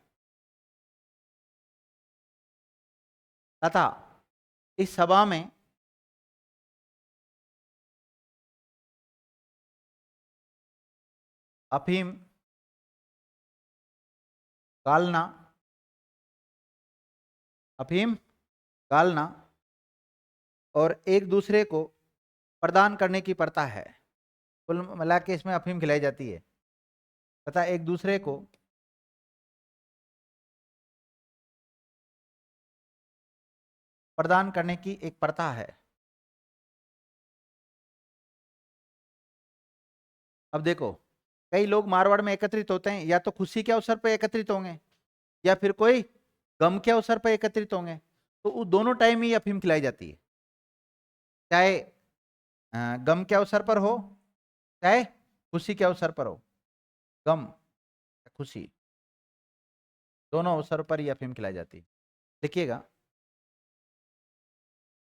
तथा इस सभा में अफीम गालना, अफीम गालना और एक दूसरे को प्रदान करने की प्रथा है। कुल मिला के इसमें अफीम खिलाई जाती है तथा एक दूसरे को प्रदान करने की एक प्रथा है। अब देखो, कई लोग मारवाड़ में एकत्रित होते हैं, या तो खुशी के अवसर पर एकत्रित होंगे या फिर कोई गम के अवसर पर एकत्रित होंगे, तो वो दोनों टाइम ही अफीम खिलाई जाती है। चाहे गम के अवसर पर हो, चाहे खुशी के अवसर पर हो। गम, खुशी, दोनों अवसर पर ही अफीम खिलाई जाती है। देखिएगा,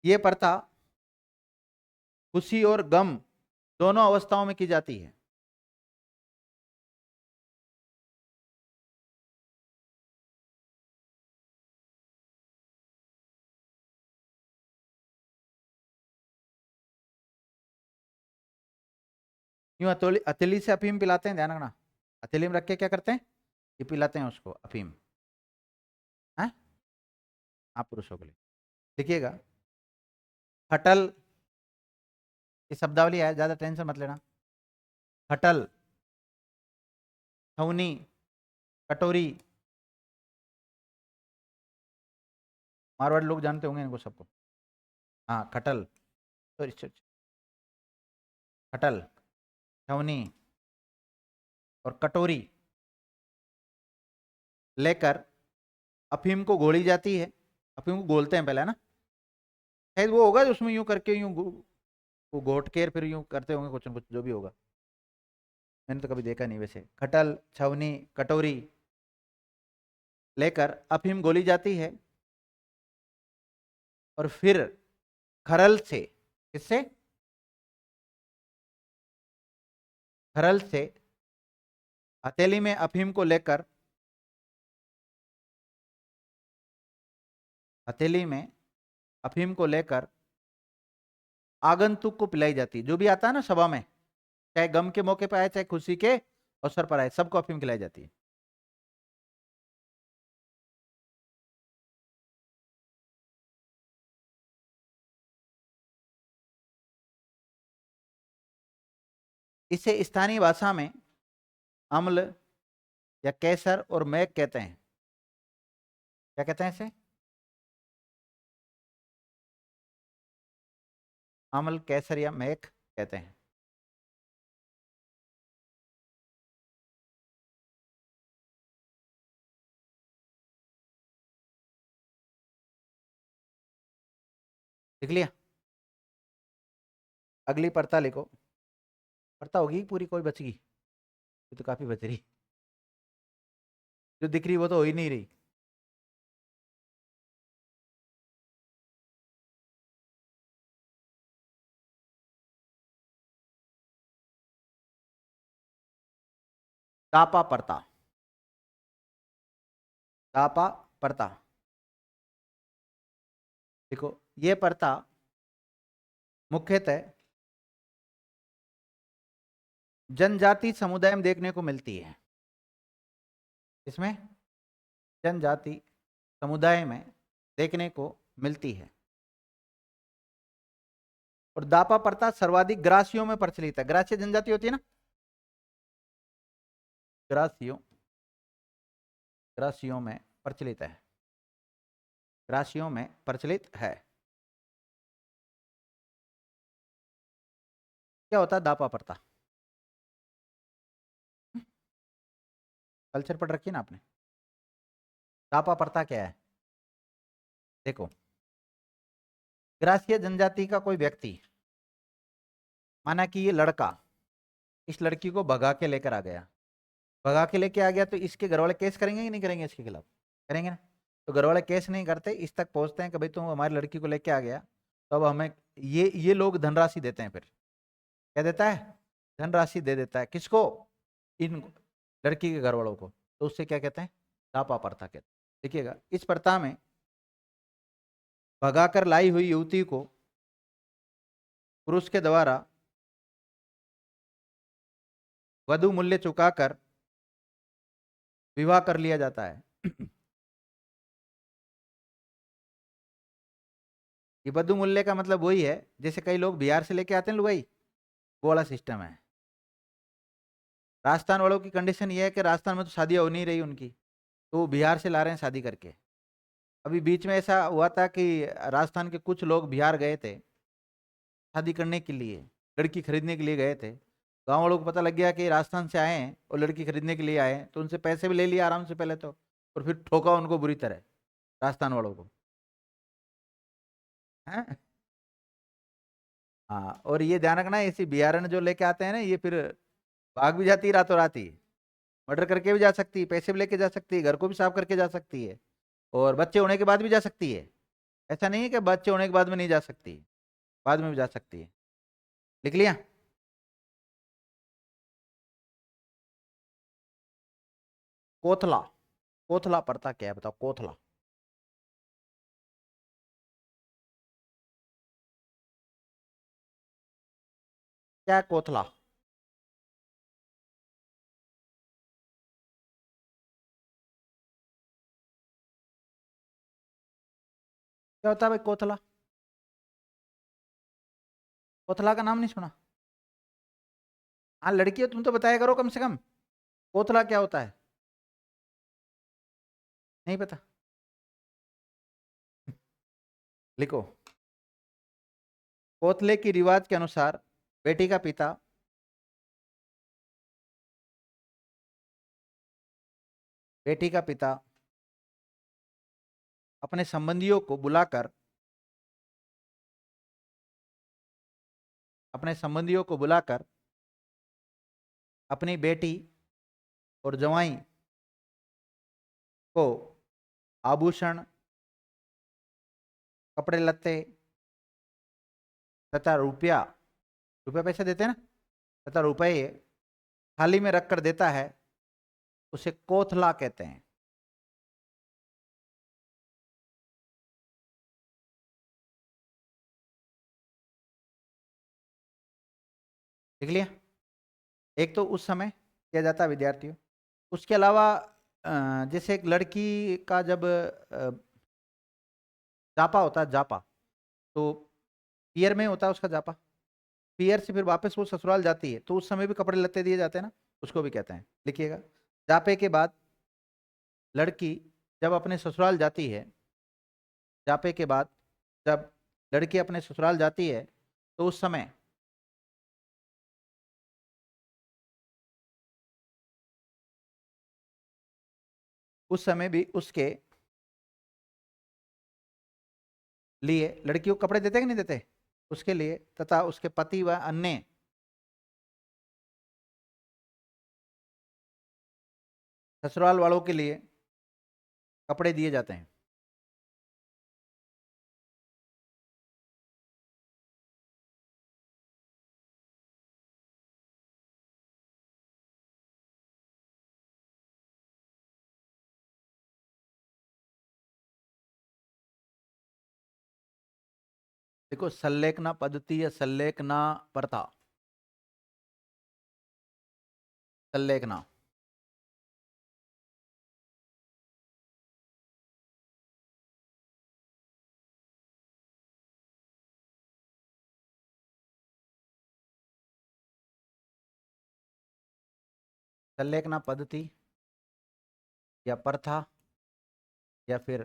ये प्रथा खुशी और गम दोनों अवस्थाओं में की जाती है। यूं हथेली से अफीम पिलाते हैं, ध्यान रखना। हथेली में रख के क्या करते हैं? ये पिलाते हैं उसको अफीम, है? आप पुरुषों के लिए देखिएगा, खटल, ये शब्दावली है, ज्यादा टेंशन मत लेना। खटल, छौनी, कटोरी, मारवाड़ी लोग जानते होंगे इनको सबको। हाँ, खटल, सॉरी, खटल, छौनी और कटोरी लेकर अफीम को घोली जाती है। अफीम को घोलते हैं पहले, है ना? शायद वो होगा जो उसमें यूं करके यूं वो घोट के फिर यूं करते होंगे, कुछ न कुछ जो भी होगा। मैंने तो कभी देखा नहीं वैसे। खटल, छवनी, कटोरी लेकर अफीम घोली जाती है और फिर खरल से, किससे? खरल से हथेली में अफीम को लेकर, हथेली में अफीम को लेकर आगंतुक को पिलाई जाती है। जो भी आता है ना सभा में, चाहे गम के मौके पर आए चाहे खुशी के अवसर पर आए, सबको अफीम खिलाई जाती है। इसे स्थानीय भाषा में अम्ल या केसर और मैक कहते हैं। क्या कहते हैं इसे? अम्ल, केसर या मैक कहते हैं। लिख लिया? अगली परता लिखो। परता होगी पूरी, कोई बच गई? ये तो काफी बच रही, जो दिख रही वो तो हो ही नहीं रही। दापा परता, दापा परता देखो, ये परता मुख्यतः जनजाति समुदाय में देखने को मिलती है। इसमें जनजाति समुदाय में देखने को मिलती है। और दापा प्रथा सर्वाधिक ग्रासियों में प्रचलित है। ग्रासीय जनजाति होती है ना, ग्रासियों, ग्रासियों में प्रचलित है, ग्रासियों में प्रचलित है। क्या होता है दापा प्रथा? कल्चर पढ़ रखी है ना आपने? दापा प्रथा क्या है? देखो, ग्रासीय जनजाति का कोई व्यक्ति, माना कि ये लड़का इस लड़की को भगा के लेकर आ गया, भगा के लेके आ गया, तो इसके घर वाले केस करेंगे कि नहीं करेंगे इसके खिलाफ? करेंगे ना। तो घर वाले केस नहीं करते, इस तक पहुंचते हैं कि भाई तुम हमारी लड़की को लेके आ गया, तो अब हमें ये लोग धनराशि देते हैं। फिर क्या देता है? धनराशि दे देता है। किसको? इन लड़की के घर वालों को। तो उससे क्या कहते हैं? दापा प्रथा कहते हैं। देखिएगा, इस प्रथा में भगाकर लाई हुई युवती को पुरुष के द्वारा वधु मूल्य चुकाकर विवाह कर लिया जाता है। ये वधु मूल्य का मतलब वही है, जैसे कई लोग बिहार से लेके आते हैं लुगाई, वो वाला सिस्टम है। राजस्थान वालों की कंडीशन ये है कि राजस्थान में तो शादियां हो नहीं रही उनकी, तो वो बिहार से ला रहे हैं शादी करके। अभी बीच में ऐसा हुआ था कि राजस्थान के कुछ लोग बिहार गए थे शादी करने के लिए, लड़की खरीदने के लिए गए थे। गांव वालों को पता लग गया कि राजस्थान से आए हैं और लड़की खरीदने के लिए आए हैं, तो उनसे पैसे भी ले लिया आराम से पहले तो, और फिर ठोका उनको बुरी तरह, राजस्थान वालों को। हैं? हाँ, और ये ध्यान रखना, ऐसी बिहारन जो लेके आते हैं ना, ये फिर भाग भी जाती है रातों रात ही, मर्डर करके भी जा सकती है, पैसे भी लेके जा सकती है, घर को भी साफ करके जा सकती है, और बच्चे होने के बाद भी जा सकती है। ऐसा नहीं है कि बच्चे होने के बाद में नहीं जा सकती, बाद में भी जा सकती है। लिख लिया? कोथला, कोथला पड़ता क्या है बताओ? कोथला क्या है? कोथला क्या होता है भाई? कोथला, कोथला का नाम नहीं सुना? हाँ लड़की हो तुम तो बताया करो कम से कम, कोथला क्या होता है? नहीं पता? लिखो। कोथले की रिवाज के अनुसार बेटी का पिता बेटी का पिता अपने संबंधियों को बुलाकर, अपने संबंधियों को बुलाकर अपनी बेटी और जवाई को आभूषण, कपड़े लत्ते तथा रुपया, रुपया पैसे देते हैं ना, तथा रुपये थाली में रखकर देता है, उसे कोथला कहते हैं। देख लिया? एक तो उस समय किया जाता है विद्यार्थियों, उसके अलावा जैसे एक लड़की का जब जापा होता है, जापा, तो पियर में होता है उसका जापा, पियर से फिर वापस वो ससुराल जाती है, तो उस समय भी कपड़े लत्ते दिए जाते हैं ना, उसको भी कहते हैं। लिखिएगा, जापे के बाद लड़की जब अपने ससुराल जाती है, जापे के बाद जब लड़की अपने ससुराल जाती है, तो उस समय भी उसके लिए लड़की को कपड़े देते कि नहीं देते? उसके लिए तथा उसके पति व अन्य ससुराल वालों के लिए कपड़े दिए जाते हैं। देखो, संलेखना पद्धति या संलेखना प्रथा, संलेखना, संलेखना पद्धति या प्रथा या फिर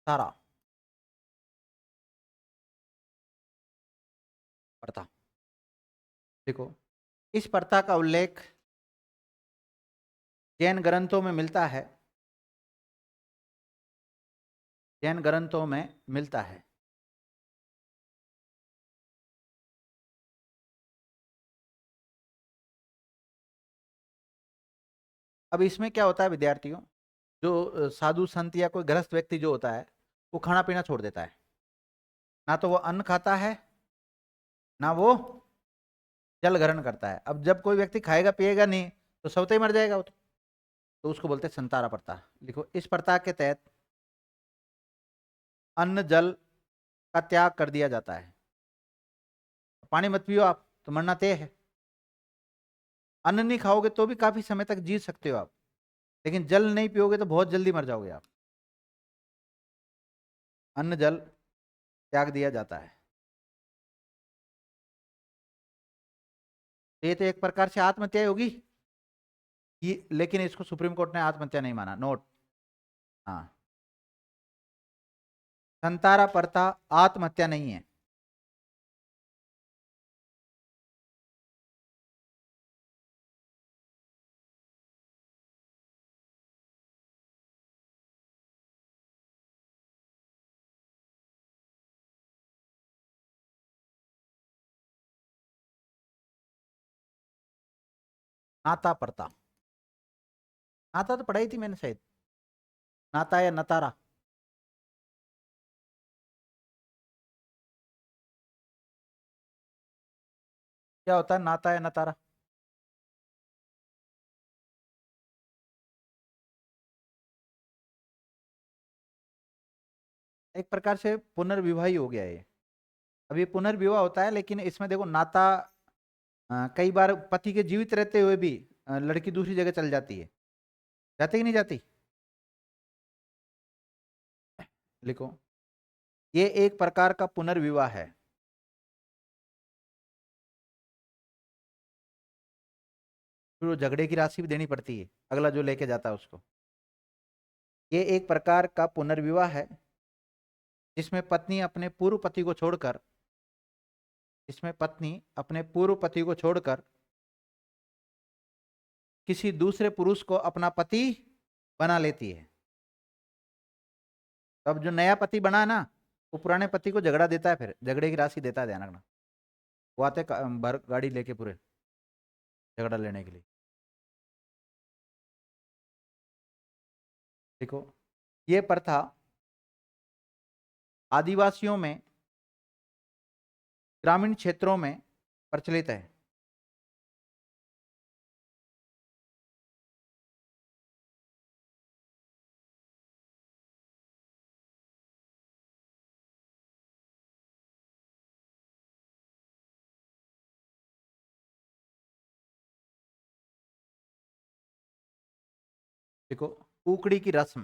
सारा प्रथा। देखो, इस प्रथा का उल्लेख जैन ग्रंथों में मिलता है, जैन ग्रंथों में मिलता है। अब इसमें क्या होता है विद्यार्थियों, जो साधु संत या कोई गृहस्थ व्यक्ति जो होता है, वो खाना पीना छोड़ देता है। ना तो वो अन्न खाता है, ना वो जल ग्रहण करता है। अब जब कोई व्यक्ति खाएगा पिएगा नहीं तो स्वतः ही मर जाएगा वो तो उसको बोलते हैं संतारा प्रथा। लिखो, इस प्रथा के तहत अन्न जल का त्याग कर दिया जाता है। पानी मत पियो आप तो मरना तय है। अन्न नहीं खाओगे तो भी काफी समय तक जी सकते हो आप, लेकिन जल नहीं पियोगे तो बहुत जल्दी मर जाओगे आप। अन्न जल त्याग दिया जाता है। तो ये तो एक प्रकार से आत्महत्या ही होगी ये, लेकिन इसको सुप्रीम कोर्ट ने आत्महत्या नहीं माना। नोट, हाँ, संतारा प्रथा आत्महत्या नहीं है। नाता प्रथा, नाता तो पढ़ाई थी मैंने शायद, नाता या नतारा। क्या होता है नाता या नतारा? एक प्रकार से पुनर्विवाह ही हो गया है। अब ये पुनर्विवाह होता है, लेकिन इसमें देखो नाता, कई बार पति के जीवित रहते हुए भी लड़की दूसरी जगह चल जाती है। जाती कि नहीं जाती? लिखो, ये एक प्रकार का पुनर्विवाह है। फिर वो झगड़े की राशि भी देनी पड़ती है अगला जो लेके जाता है उसको। ये एक प्रकार का पुनर्विवाह है जिसमें पत्नी अपने पूर्व पति को छोड़कर, जिसमें पत्नी अपने पूर्व पति को छोड़कर किसी दूसरे पुरुष को अपना पति बना लेती है। तब जो नया पति बना है ना, वो पुराने पति को झगड़ा देता है, फिर झगड़े की राशि देता है। ध्यान रखना, वो आते भर गाड़ी लेके पूरे झगड़ा लेने के लिए। देखो, ये प्रथा आदिवासियों में, ग्रामीण क्षेत्रों में प्रचलित है। देखो, कुकड़ी की रस्म,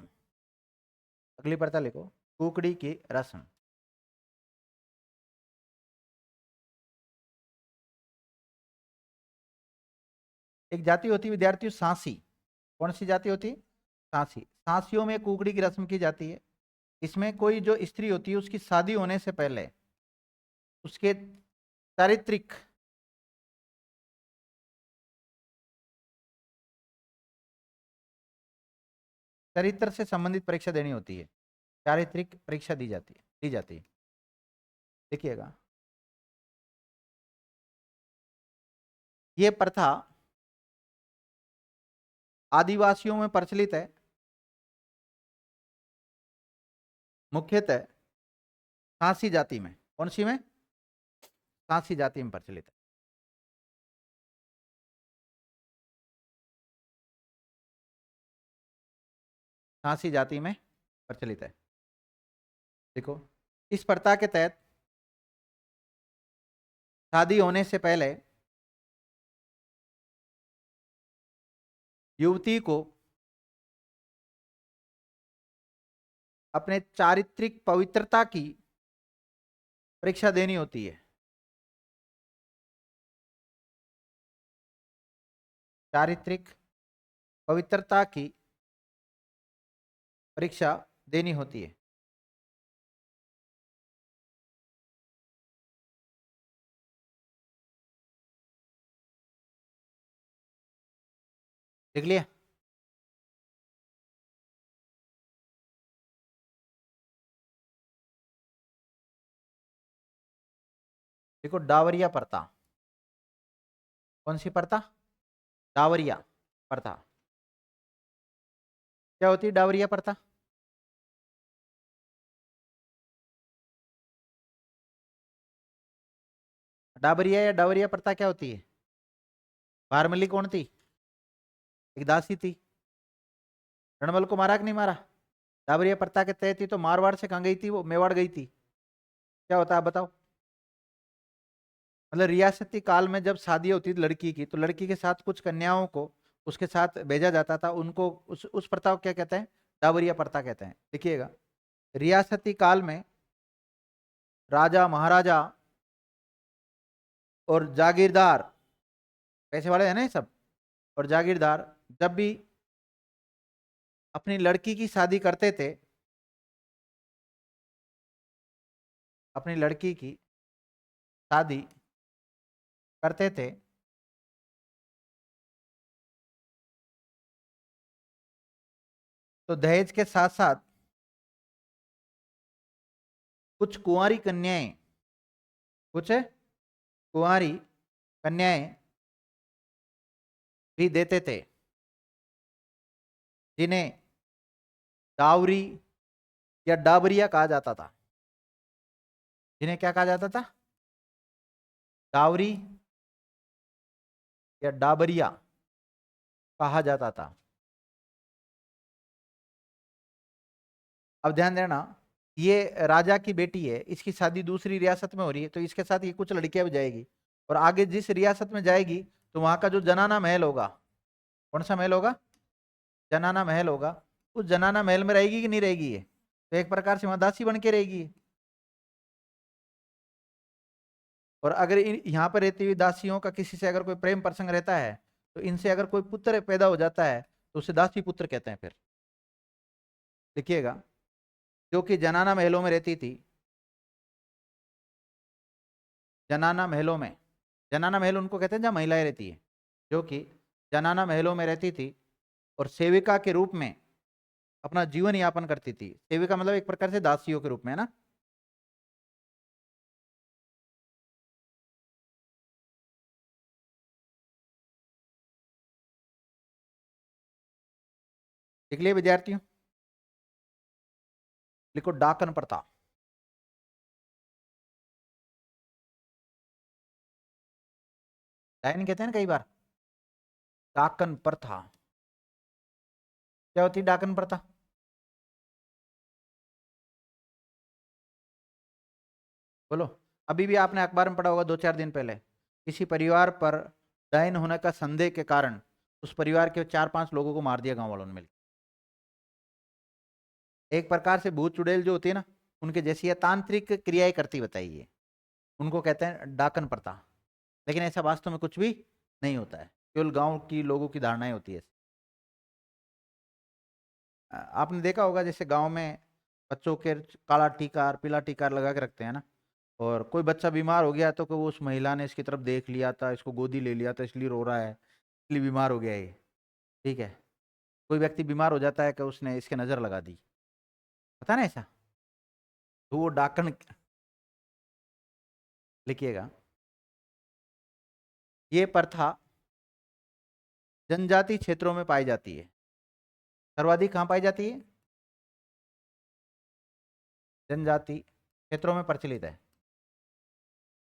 अगली प्रथा लिखो, कुकड़ी की रस्म। एक जाति होती है विद्यार्थियों सांसी। कौन सी जाति होती है? सांसी। सांसियों में कुकड़ी की रस्म की जाती है। इसमें कोई जो स्त्री होती है उसकी शादी होने से पहले उसके चारित्रिक, चरित्र से संबंधित परीक्षा देनी होती है। चारित्रिक परीक्षा दी जाती है। देखिएगा, ये प्रथा आदिवासियों में प्रचलित है, मुख्यतः सांसी जाति में। कौन सी में? सांसी जाति में प्रचलित है। सांसी जाति में प्रचलित है। देखो, इस प्रथा के तहत शादी होने से पहले युवती को अपने चारित्रिक पवित्रता की परीक्षा देनी होती है। चारित्रिक पवित्रता की परीक्षा देनी होती है। देख लिया। देखो डावरिया प्रथा, कौन सी प्रथा? डावरिया प्रथा। क्या होती है डावरिया प्रथा? डाबरिया या डावरिया प्रथा क्या होती है? भारमली कौन थी? एक दासी थी। रणबल को मारा कि नहीं मारा? डाबरिया प्रथा के तहत ही तो मारवाड़ से कहाँ गई थी वो? मेवाड़ गई थी। क्या होता है आप बताओ? मतलब रियासती काल में जब शादी होती थी लड़की की, तो लड़की के साथ कुछ कन्याओं को उसके साथ भेजा जाता था, उनको उस प्रथा को क्या कहते हैं? डाबरिया प्रथा कहते हैं। देखिएगा, रियासती काल में राजा महाराजा और जागीरदार, पैसे वाले हैं ना ये सब, और जागीरदार जब भी अपनी लड़की की शादी करते थे, अपनी लड़की की शादी करते थे, तो दहेज के साथ साथ कुछ कुंवारी कन्याएं, कुछ कुंवारी कन्याएं भी देते थे, जिन्हें डावरी या डाबरिया कहा जाता था। जिन्हें क्या कहा जाता था? डावरी या डाबरिया कहा जाता था। अब ध्यान देना, ये राजा की बेटी है, इसकी शादी दूसरी रियासत में हो रही है, तो इसके साथ ये कुछ लड़कियां भी जाएगी, और आगे जिस रियासत में जाएगी तो वहां का जो जनाना महल होगा, कौन सा महल होगा? जनाना महल होगा। उस जनाना महल में रहेगी कि नहीं रहेगी ये? तो एक प्रकार से वहां दासी बन के रहेगी ये। और अगर यहाँ पर रहती हुई दासियों का किसी से अगर कोई प्रेम प्रसंग रहता है, तो इनसे अगर कोई पुत्र पैदा हो जाता है, तो उसे दासी पुत्र कहते हैं फिर। देखिएगा, जो कि जनाना महलों में रहती थी, जनाना महलों में, जनाना महल उनको कहते हैं जहाँ महिलाएं रहती है, जो कि जनाना महलों में रहती थी और सेविका के रूप में अपना जीवन यापन करती थी। सेविका मतलब एक प्रकार से दासियों के रूप में, है ना। देख लिया विद्यार्थियों? लिखो डाकन प्रथा। डायन कहते हैं ना कई बार। डाकन प्रथा क्या होती है? डाकन प्रथा बोलो। अभी भी आपने अखबार में पढ़ा होगा 2-4 दिन पहले, किसी परिवार पर डायन होने का संदेह के कारण उस परिवार के 4-5 लोगों को मार दिया गांव वालों ने मिलकर। एक प्रकार से भूत चुड़ैल जो होती है ना, उनके जैसी ये तांत्रिक क्रियाएं करती बताइए, उनको कहते हैं डाकन प्रथा। लेकिन ऐसा वास्तव में कुछ भी नहीं होता है, केवल गांव की लोगों की धारणाएं होती है। आपने देखा होगा जैसे गांव में बच्चों के काला टीका और पीला टीका लगा के रखते हैं ना, और कोई बच्चा बीमार हो गया तो वो उस महिला ने इसकी तरफ देख लिया था, इसको गोदी ले लिया था, इसलिए रो रहा है, इसलिए बीमार हो गया ये। ठीक है। कोई व्यक्ति बीमार हो जाता है कि उसने इसके नजर लगा दी, पता ना ऐसा, तो वो डाकन। लिखिएगा, ये प्रथा जनजाति क्षेत्रों में पाई जाती है। सर्वाधिक कहाँ पाई जाती है? जनजाति क्षेत्रों में प्रचलित है।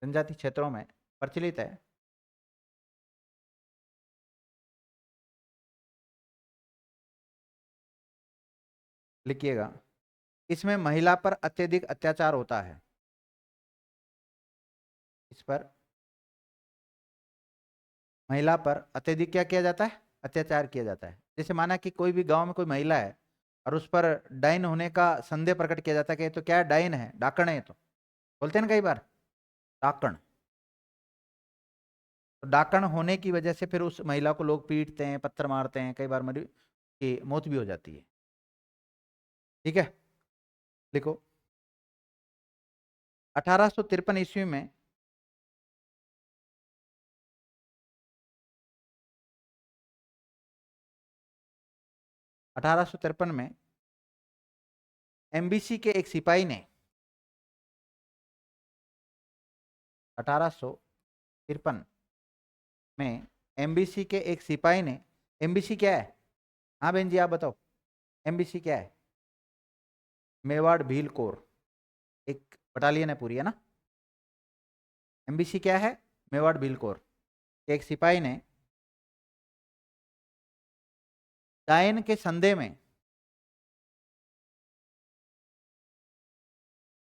जनजाति क्षेत्रों में प्रचलित है। लिखिएगा, इसमें महिला पर अत्यधिक अत्याचार होता है। इस पर महिला पर अत्यधिक क्या किया जाता है? अत्याचार किया जाता है। जैसे माना कि कोई भी गांव में कोई महिला है और उस पर डायन होने का संदेह प्रकट किया जाता है कि ये तो क्या है, डायन है, डाकण है, तो बोलते हैं ना कई बार डाकण। तो डाकण होने की वजह से फिर उस महिला को लोग पीटते हैं, पत्थर मारते हैं, कई बार मरी की मौत भी हो जाती है। ठीक है। लिखो, 1853 ईस्वी में 1853 में एमबीसी के एक सिपाही ने 1853 में एमबीसी के एक सिपाही ने, एमबीसी क्या है? हाँ बहन जी आप बताओ, एमबीसी क्या है? मेवाड़ भील कोर, एक बटालियन है पूरी, है ना? एमबीसी क्या है? मेवाड़ भील कोर। एक सिपाही ने डायन के संदेह में,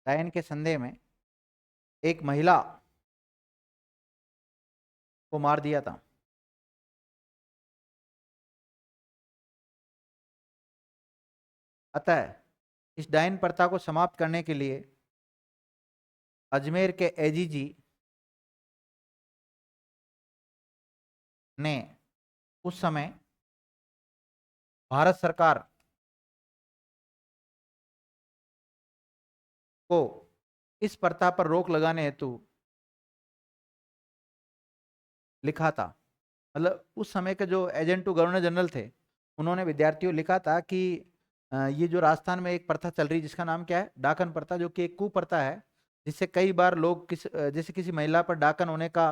डायन के संदेह में एक महिला को मार दिया था। अतः इस डायन प्रथा को समाप्त करने के लिए अजमेर के एजीजी ने उस समय भारत सरकार को इस प्रथा पर रोक लगाने हेतु लिखा था। मतलब उस समय के जो एजेंट टू गवर्नर जनरल थे, उन्होंने विद्यार्थियों को लिखा था कि ये जो राजस्थान में एक प्रथा चल रही है जिसका नाम क्या है? डाकन प्रथा, जो कि एक कुप्रथा है, जिससे कई बार लोग जैसे किसी महिला पर डाकन होने का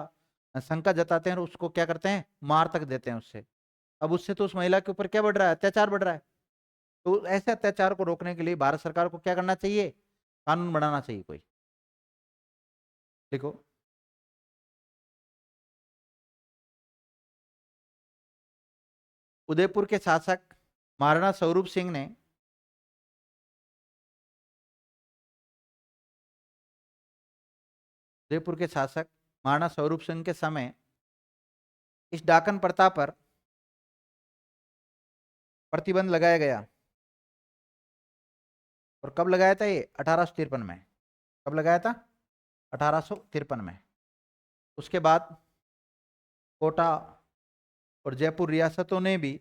शंका जताते हैं और उसको क्या करते हैं? मार तक देते हैं उससे। अब उससे तो उस महिला के ऊपर क्या बढ़ रहा है? अत्याचार बढ़ रहा है। तो ऐसे अत्याचार को रोकने के लिए भारत सरकार को क्या करना चाहिए? कानून बनाना चाहिए कोई। देखो, उदयपुर के शासक महाराणा स्वरूप सिंह ने उदयपुर के शासक महाराणा स्वरूप सिंह के समय इस डाकन प्रथा पर प्रतिबंध लगाया गया। और कब लगाया था ये? 1853 में। कब लगाया था? 1853 में। उसके बाद कोटा और जयपुर रियासतों ने भी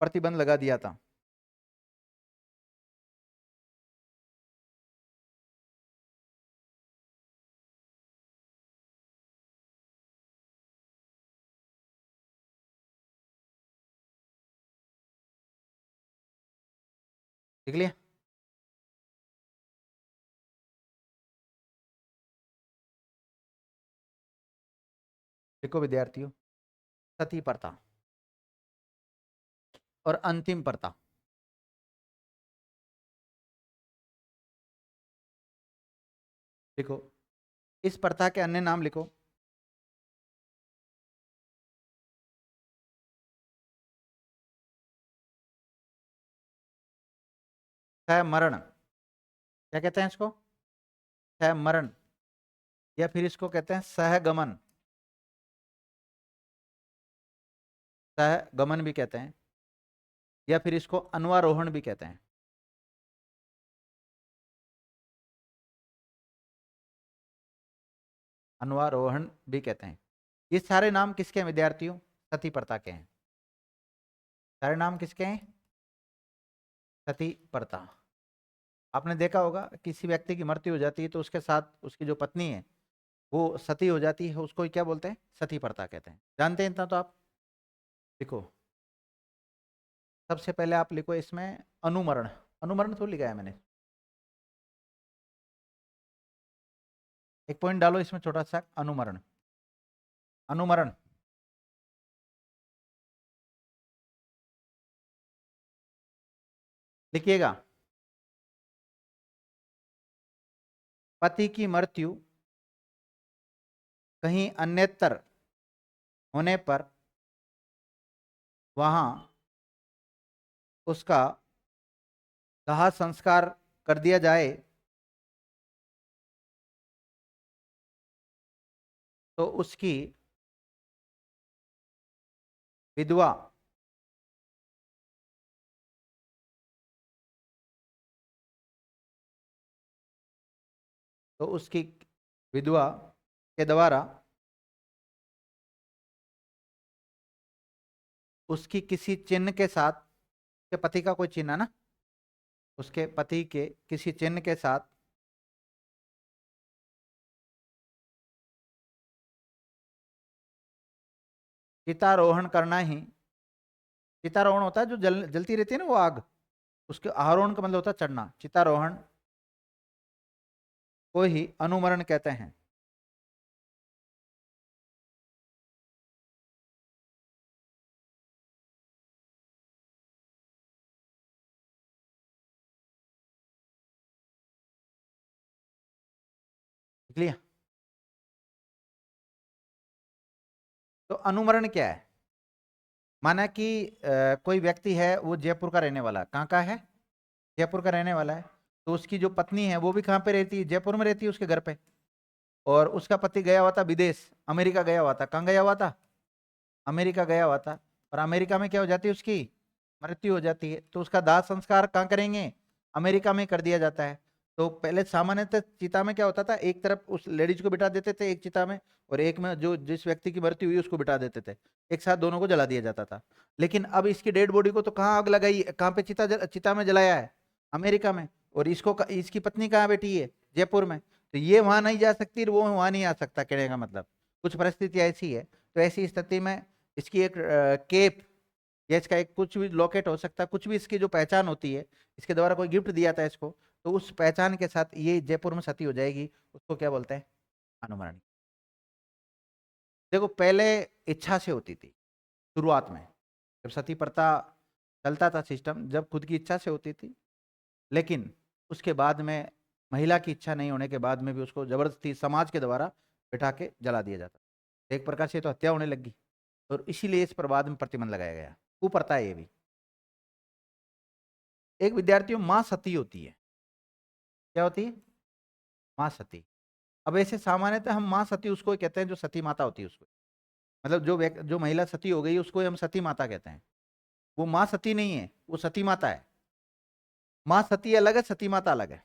प्रतिबंध लगा दिया था। देख लिया? देखो विद्यार्थियों, सती प्रथा और अंतिम प्रथा। देखो, इस प्रथा के अन्य नाम लिखो। मरण, क्या कहते हैं इसको? मरण, या फिर इसको कहते हैं सहगमन। सहगमन भी कहते हैं, या फिर इसको अन्वारोहण भी कहते हैं। अन्वारोहण भी कहते हैं। ये सारे नाम किसके हैं विद्यार्थियों? सती प्रथा के हैं। सारे नाम किसके हैं? सती प्रथा। आपने देखा होगा किसी व्यक्ति की मृत्यु हो जाती है तो उसके साथ उसकी जो पत्नी है वो सती हो जाती है, उसको क्या बोलते हैं? सती प्रथा कहते हैं। जानते हैं इतना तो आप? देखो, सबसे पहले आप लिखो इसमें अनुमरण। अनुमरण तो लिखा है मैंने, एक पॉइंट डालो इसमें छोटा सा, अनुमरण। अनुमरण, लिखिएगा। पति की मृत्यु कहीं अन्यत्र होने पर वहां उसका दाह संस्कार कर दिया जाए तो उसकी विधवा तो उसकी विधवा के द्वारा उसकी किसी चिन्ह के साथ, उसके पति का कोई चिन्ह है ना, उसके पति के किसी चिन्ह के साथ चितारोहण करना ही चितारोहण होता है जो जलती रहती है ना वो आग, उसके आरोहण का मतलब होता है चढ़ना। चितारोहण को ही अनुमरण कहते हैं। देख लिया। तो अनुमरण क्या है? माना कि कोई व्यक्ति है, वो जयपुर का रहने वाला है। कहाँ का है? जयपुर का रहने वाला है। तो उसकी जो पत्नी है वो भी कहाँ पे रहती है? जयपुर में रहती है, उसके घर पे। और उसका पति गया हुआ था विदेश, अमेरिका गया हुआ था। कहाँ गया हुआ था? अमेरिका गया हुआ था। और अमेरिका में क्या हो जाती है? उसकी मृत्यु हो जाती है। तो उसका दाह संस्कार कहाँ करेंगे? अमेरिका में कर दिया जाता है। तो पहले सामान्यतः चिता में क्या होता था, एक तरफ उस लेडीज को बिठा देते थे एक चिता में, और एक में जो जिस व्यक्ति की मृत्यु हुई उसको बिठा देते थे। एक साथ दोनों को जला दिया जाता था। लेकिन अब इसकी डेड बॉडी को तो कहाँ आग लगाई, कहाँ पे चिता में जलाया है? अमेरिका में। और इसकी पत्नी कहाँ बैठी है? जयपुर में। तो ये वहां नहीं जा सकती, वो वहां नहीं आ सकता, कहने का मतलब कुछ परिस्थिति ऐसी है। तो ऐसी स्थिति में इसकी एक केप या इसका एक कुछ भी लॉकेट हो सकता है, कुछ भी इसकी जो पहचान होती है, इसके द्वारा कोई गिफ्ट दिया था इसको, तो उस पहचान के साथ ये जयपुर में सती हो जाएगी। उसको क्या बोलते हैं? अनुमरण। देखो पहले इच्छा से होती थी शुरुआत में, जब सती प्रथा चलता था सिस्टम, जब खुद की इच्छा से होती थी। लेकिन उसके बाद में महिला की इच्छा नहीं होने के बाद में भी उसको जबरदस्ती समाज के द्वारा बैठा के जला दिया जाता। एक प्रकार से तो हत्या होने लगी, और इसीलिए इस पर बाद में प्रतिबंध लगाया गया। कुप्रथा है ये भी। एक विद्यार्थियों माँ सती होती है। क्या होती है? माँ सती। अब ऐसे सामान्यतः हम माँ सती उसको ही कहते हैं जो सती माता होती है उसको, मतलब जो महिला सती हो गई उसको ही हम सती माता कहते हैं। वो माँ सती नहीं है, वो सती माता है। माँ सती अलग है, सती माता अलग है।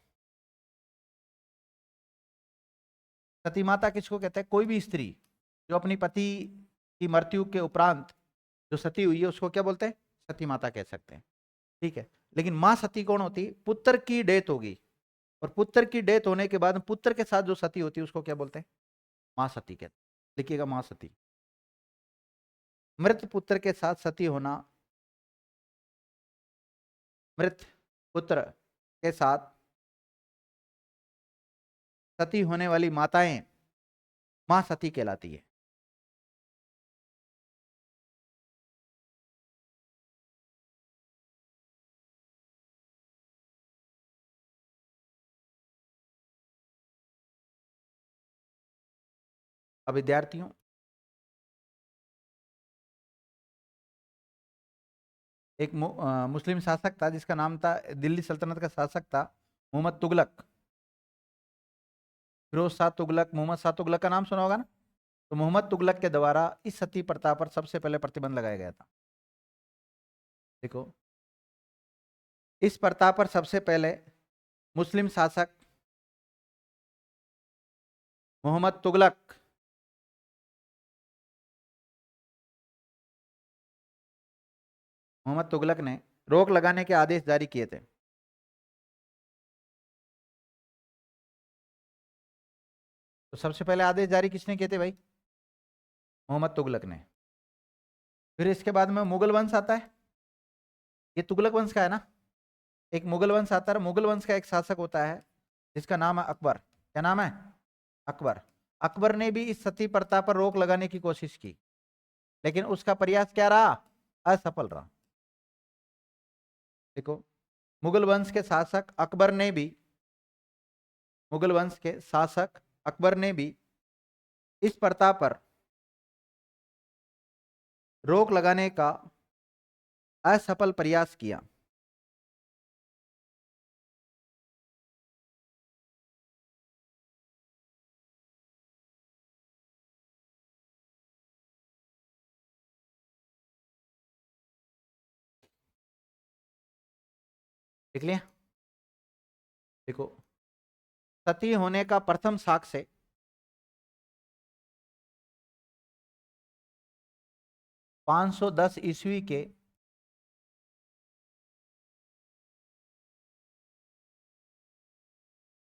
सती माता किसको कहते हैं? कोई भी स्त्री जो अपनी पति की मृत्यु के उपरांत जो सती हुई है उसको क्या बोलते हैं? सती माता कह सकते हैं। ठीक है। लेकिन माँ सती कौन होती है? पुत्र की डेथ होगी, और पुत्र की डेथ होने के बाद पुत्र के साथ जो सती होती है उसको क्या बोलते हैं? माँ सती कहते हैं। लिखिएगा, माँ सती। मृत पुत्र के साथ सती होना, मृत पुत्र के साथ सती होने वाली माताएं माँ सती कहलाती है। अब विद्यार्थियों, एक मुस्लिम शासक था जिसका नाम था, दिल्ली सल्तनत का शासक था, मोहम्मद तुगलक। फिरोज शाह तुगलक, मोहम्मद शाह तुगलक का नाम सुना होगा ना? तो मोहम्मद तुगलक के द्वारा इस सती प्रथा पर सबसे पहले प्रतिबंध लगाया गया था। देखो, इस प्रथा पर सबसे पहले मुस्लिम शासक मोहम्मद तुगलक मोहम्मद तुगलक ने रोक लगाने के आदेश जारी किए थे। तो सबसे पहले आदेश जारी किसने किए थे भाई? मोहम्मद तुगलक ने। फिर इसके बाद में मुगल वंश आता है। ये तुगलक वंश का है ना? एक मुगल वंश आता है। मुगल वंश का एक शासक होता है जिसका नाम है अकबर। क्या नाम है? अकबर। अकबर ने भी इस सती प्रथा पर रोक लगाने की कोशिश की, लेकिन उसका प्रयास क्या रहा? असफल रहा। देखो, मुगल वंश के शासक अकबर ने भी मुगल वंश के शासक अकबर ने भी इस प्रथा पर रोक लगाने का असफल प्रयास किया। देख लिया? देखो, सती होने का प्रथम साक्ष्य 510 ईस्वी के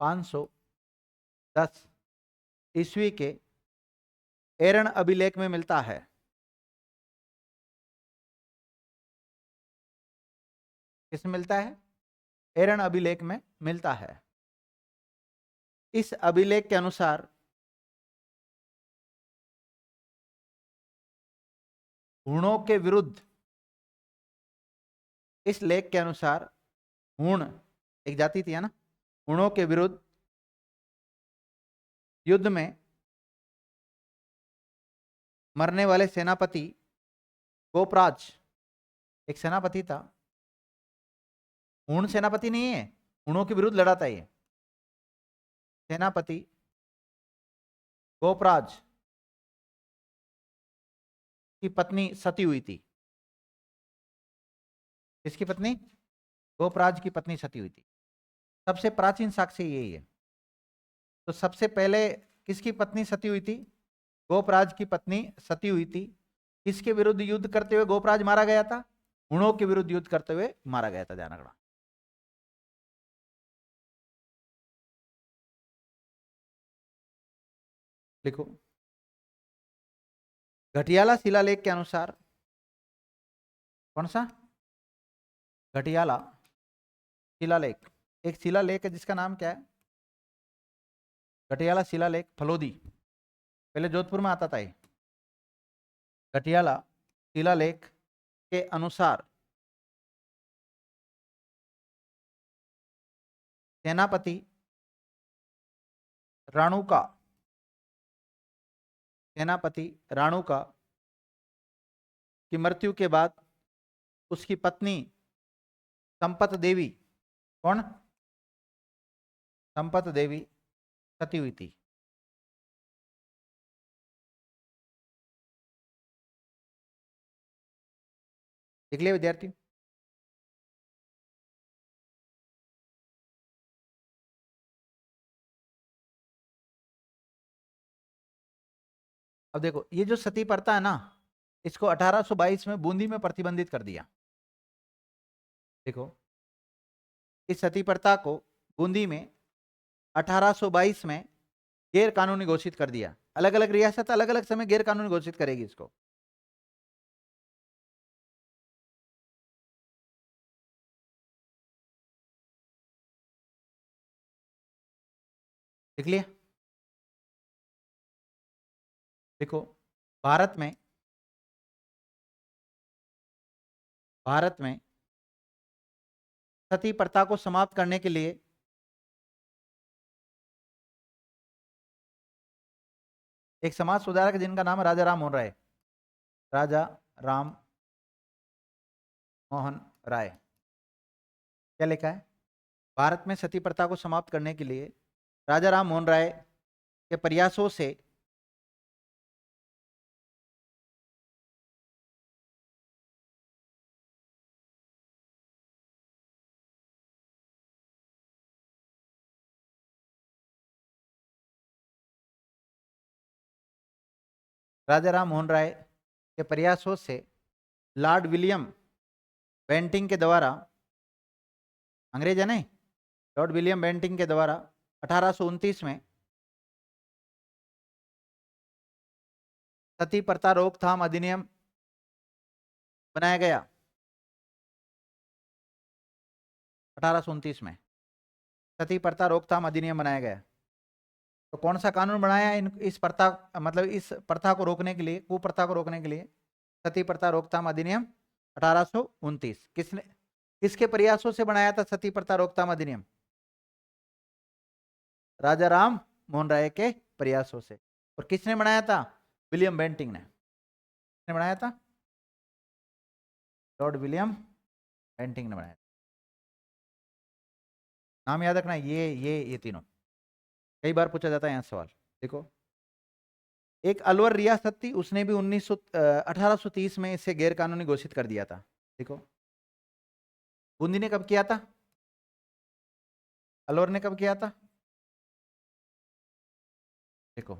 510 ईस्वी के एरण अभिलेख में मिलता है। किसमें मिलता है? एरन अभिलेख में मिलता है। इस अभिलेख के अनुसार हूणों के विरुद्ध, इस लेख के अनुसार हूण एक जाति थी, है ना? हूणों के विरुद्ध युद्ध में मरने वाले सेनापति गोपराज, एक सेनापति था। हूण सेनापति नहीं है, हूणों के विरुद्ध लड़ा था ये। सेनापति गोपराज की पत्नी सती हुई थी। किसकी पत्नी? गोपराज की पत्नी सती हुई थी। सबसे प्राचीन साक्ष्य यही है। तो सबसे पहले किसकी पत्नी सती हुई थी? गोपराज की पत्नी सती हुई थी। किसके विरुद्ध युद्ध करते हुए गोपराज मारा गया था? हूणों के विरुद्ध युद्ध करते हुए मारा गया था। ध्यान रखना। लिखो, घटियाला शिलालेख के अनुसार, कौन सा? घटियाला शिलालेख, एक शिलालेख है जिसका नाम क्या है? घटियाला शिलालेख फलोदी, पहले जोधपुर में आता था ये। घटियाला शिलालेख के अनुसार सेनापति राणुका, सेनापति राणुका की मृत्यु के बाद उसकी पत्नी संपत देवी, कौन? संपत देवी सती हुई थी। देख लिया विद्यार्थी? अब देखो, ये जो सती प्रथा है ना, इसको 1822 में बूंदी में प्रतिबंधित कर दिया। देखो, इस सती प्रथा को बूंदी में 1822 में गैर कानूनी घोषित कर दिया। अलग अलग रियासत अलग अलग समय गैर कानूनी घोषित करेगी इसको। देख लिया? देखो, भारत में, भारत में सती प्रथा को समाप्त करने के लिए एक समाज सुधारक जिनका नाम है राजा राम मोहन राय, राजा राम मोहन राय, क्या लिखा है? भारत में सती प्रथा को समाप्त करने के लिए राजा राम मोहन राय के प्रयासों से राजा राम मोहन राय के प्रयासों से लॉर्ड विलियम बेंटिंग के द्वारा, अंग्रेज है नहीं, लॉर्ड विलियम बेंटिंग के द्वारा 1829 में सती प्रथा रोकथाम अधिनियम बनाया गया। 1829 में सती प्रथा रोकथाम अधिनियम बनाया गया। तो कौन सा कानून बनाया इस प्रथा, मतलब इस प्रथा को रोकने के लिए, कुप्रथा को रोकने के लिए? सती प्रथा रोकथाम अधिनियम 1829। किसने, किसके प्रयासों से बनाया था सती प्रथा रोकथाम अधिनियम? राजा राम मोहन राय के प्रयासों से। और किसने बनाया था? विलियम बेंटिंग ने। किसने बनाया था? लॉर्ड विलियम बेंटिंग ने बनाया। नाम याद रखना, ये तीनों कई बार पूछा जाता है यहाँ सवाल। देखो, एक अलवर रियासत थी, उसने भी 1830 में इसे गैर कानूनी घोषित कर दिया था। देखो, बूंदी ने कब किया था? अलवर ने कब किया था? देखो,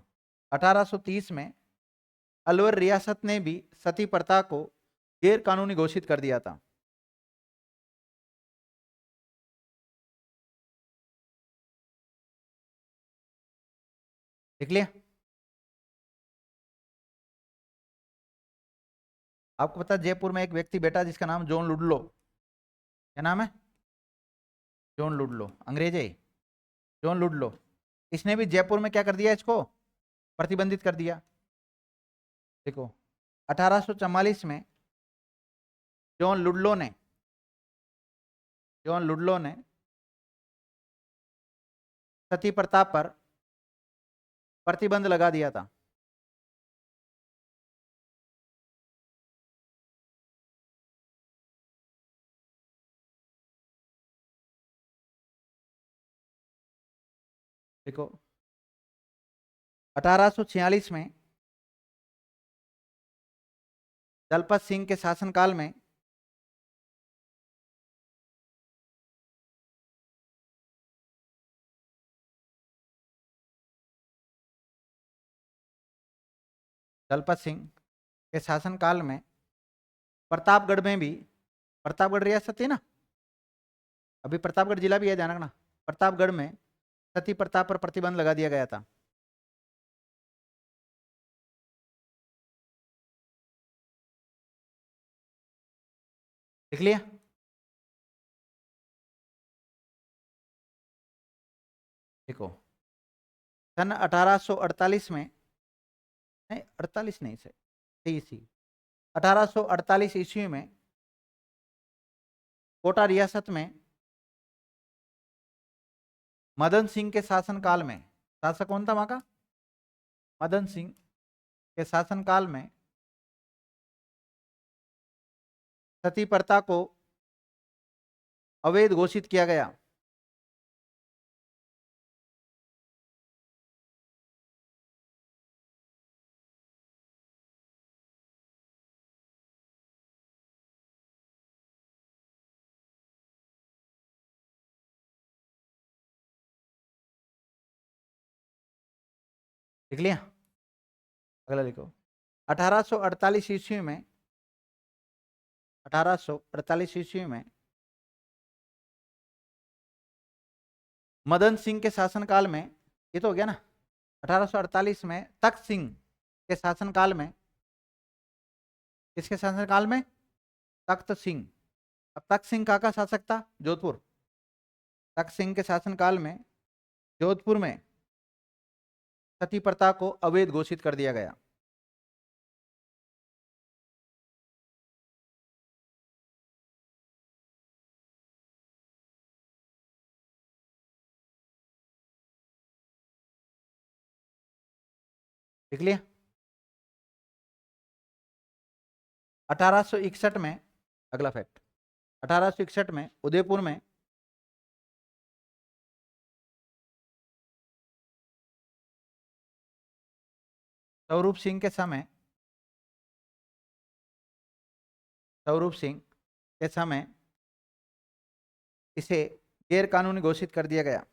1830 में अलवर रियासत ने भी सती प्रथा को गैर कानूनी घोषित कर दिया था। देख लिया? आपको पता है जयपुर में एक व्यक्ति बैठा जिसका नाम जॉन लुडलो, क्या नाम है? जॉन लुडलो, अंग्रेज है जॉन लुडलो। इसने भी जयपुर में क्या कर दिया, इसको प्रतिबंधित कर दिया। देखो 1844 में जॉन लुडलो ने सती प्रथा पर प्रतिबंध लगा दिया था। देखो 1846 में दलपत सिंह के शासनकाल में दलपत सिंह के शासनकाल में प्रतापगढ़ में भी, प्रतापगढ़ रियासत थी ना, अभी प्रतापगढ़ जिला भी है, ध्यान रखना। प्रतापगढ़ में सती प्रथा पर प्रतिबंध लगा दिया गया था। लिख लिया? देखो सन 1848 में, नहीं 48 नहीं से 23 1848 ईस्वी में कोटा रियासत में मदन सिंह के शासनकाल में, शासक कौन था वहां का? मदन सिंह के शासनकाल में सती प्रथा को अवैध घोषित किया गया। लिख लिया? अगला लिखो 1848 ईस्वी में, 1848 ईस्वी में मदन सिंह के शासनकाल में, ये तो हो गया ना। 1848 में तख्त सिंह के शासनकाल में, किसके शासनकाल में? तख्त सिंह। अब तख्त सिंह कहाँ का शासक था? जोधपुर। तख्त सिंह के शासनकाल में जोधपुर में सती प्रथा को अवैध घोषित कर दिया गया। लिख लिया? 1861 में, अगला फैक्ट, 1861 में उदयपुर में स्वरूप सिंह के समय, स्वरूप सिंह के समय इसे गैर कानूनी घोषित कर दिया गया।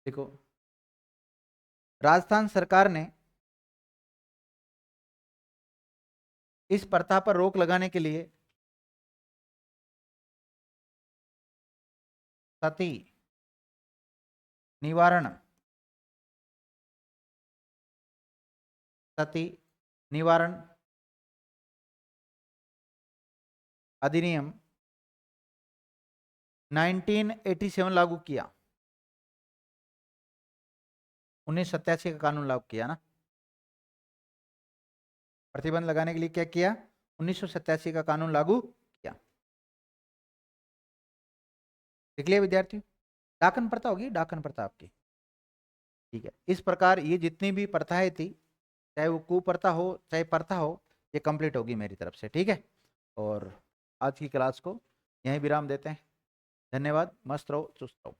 देखो राजस्थान सरकार ने इस प्रथा पर रोक लगाने के लिए सती निवारण, सती निवारण अधिनियम 1987 लागू किया। 1987 का कानून लागू किया ना। प्रतिबंध लगाने के लिए क्या किया? 1987 का कानून लागू किया। देख लिया विद्यार्थियों? डाकन प्रथा होगी, डाकन प्रथा आपकी, ठीक है। इस प्रकार ये जितनी भी प्रथाएं थी, चाहे वो कुप्रथा हो चाहे प्रथा हो, ये कंप्लीट होगी मेरी तरफ से, ठीक है। और आज की क्लास को यहीं विराम देते हैं। धन्यवाद, मस्त रहो, चुस्त रहो।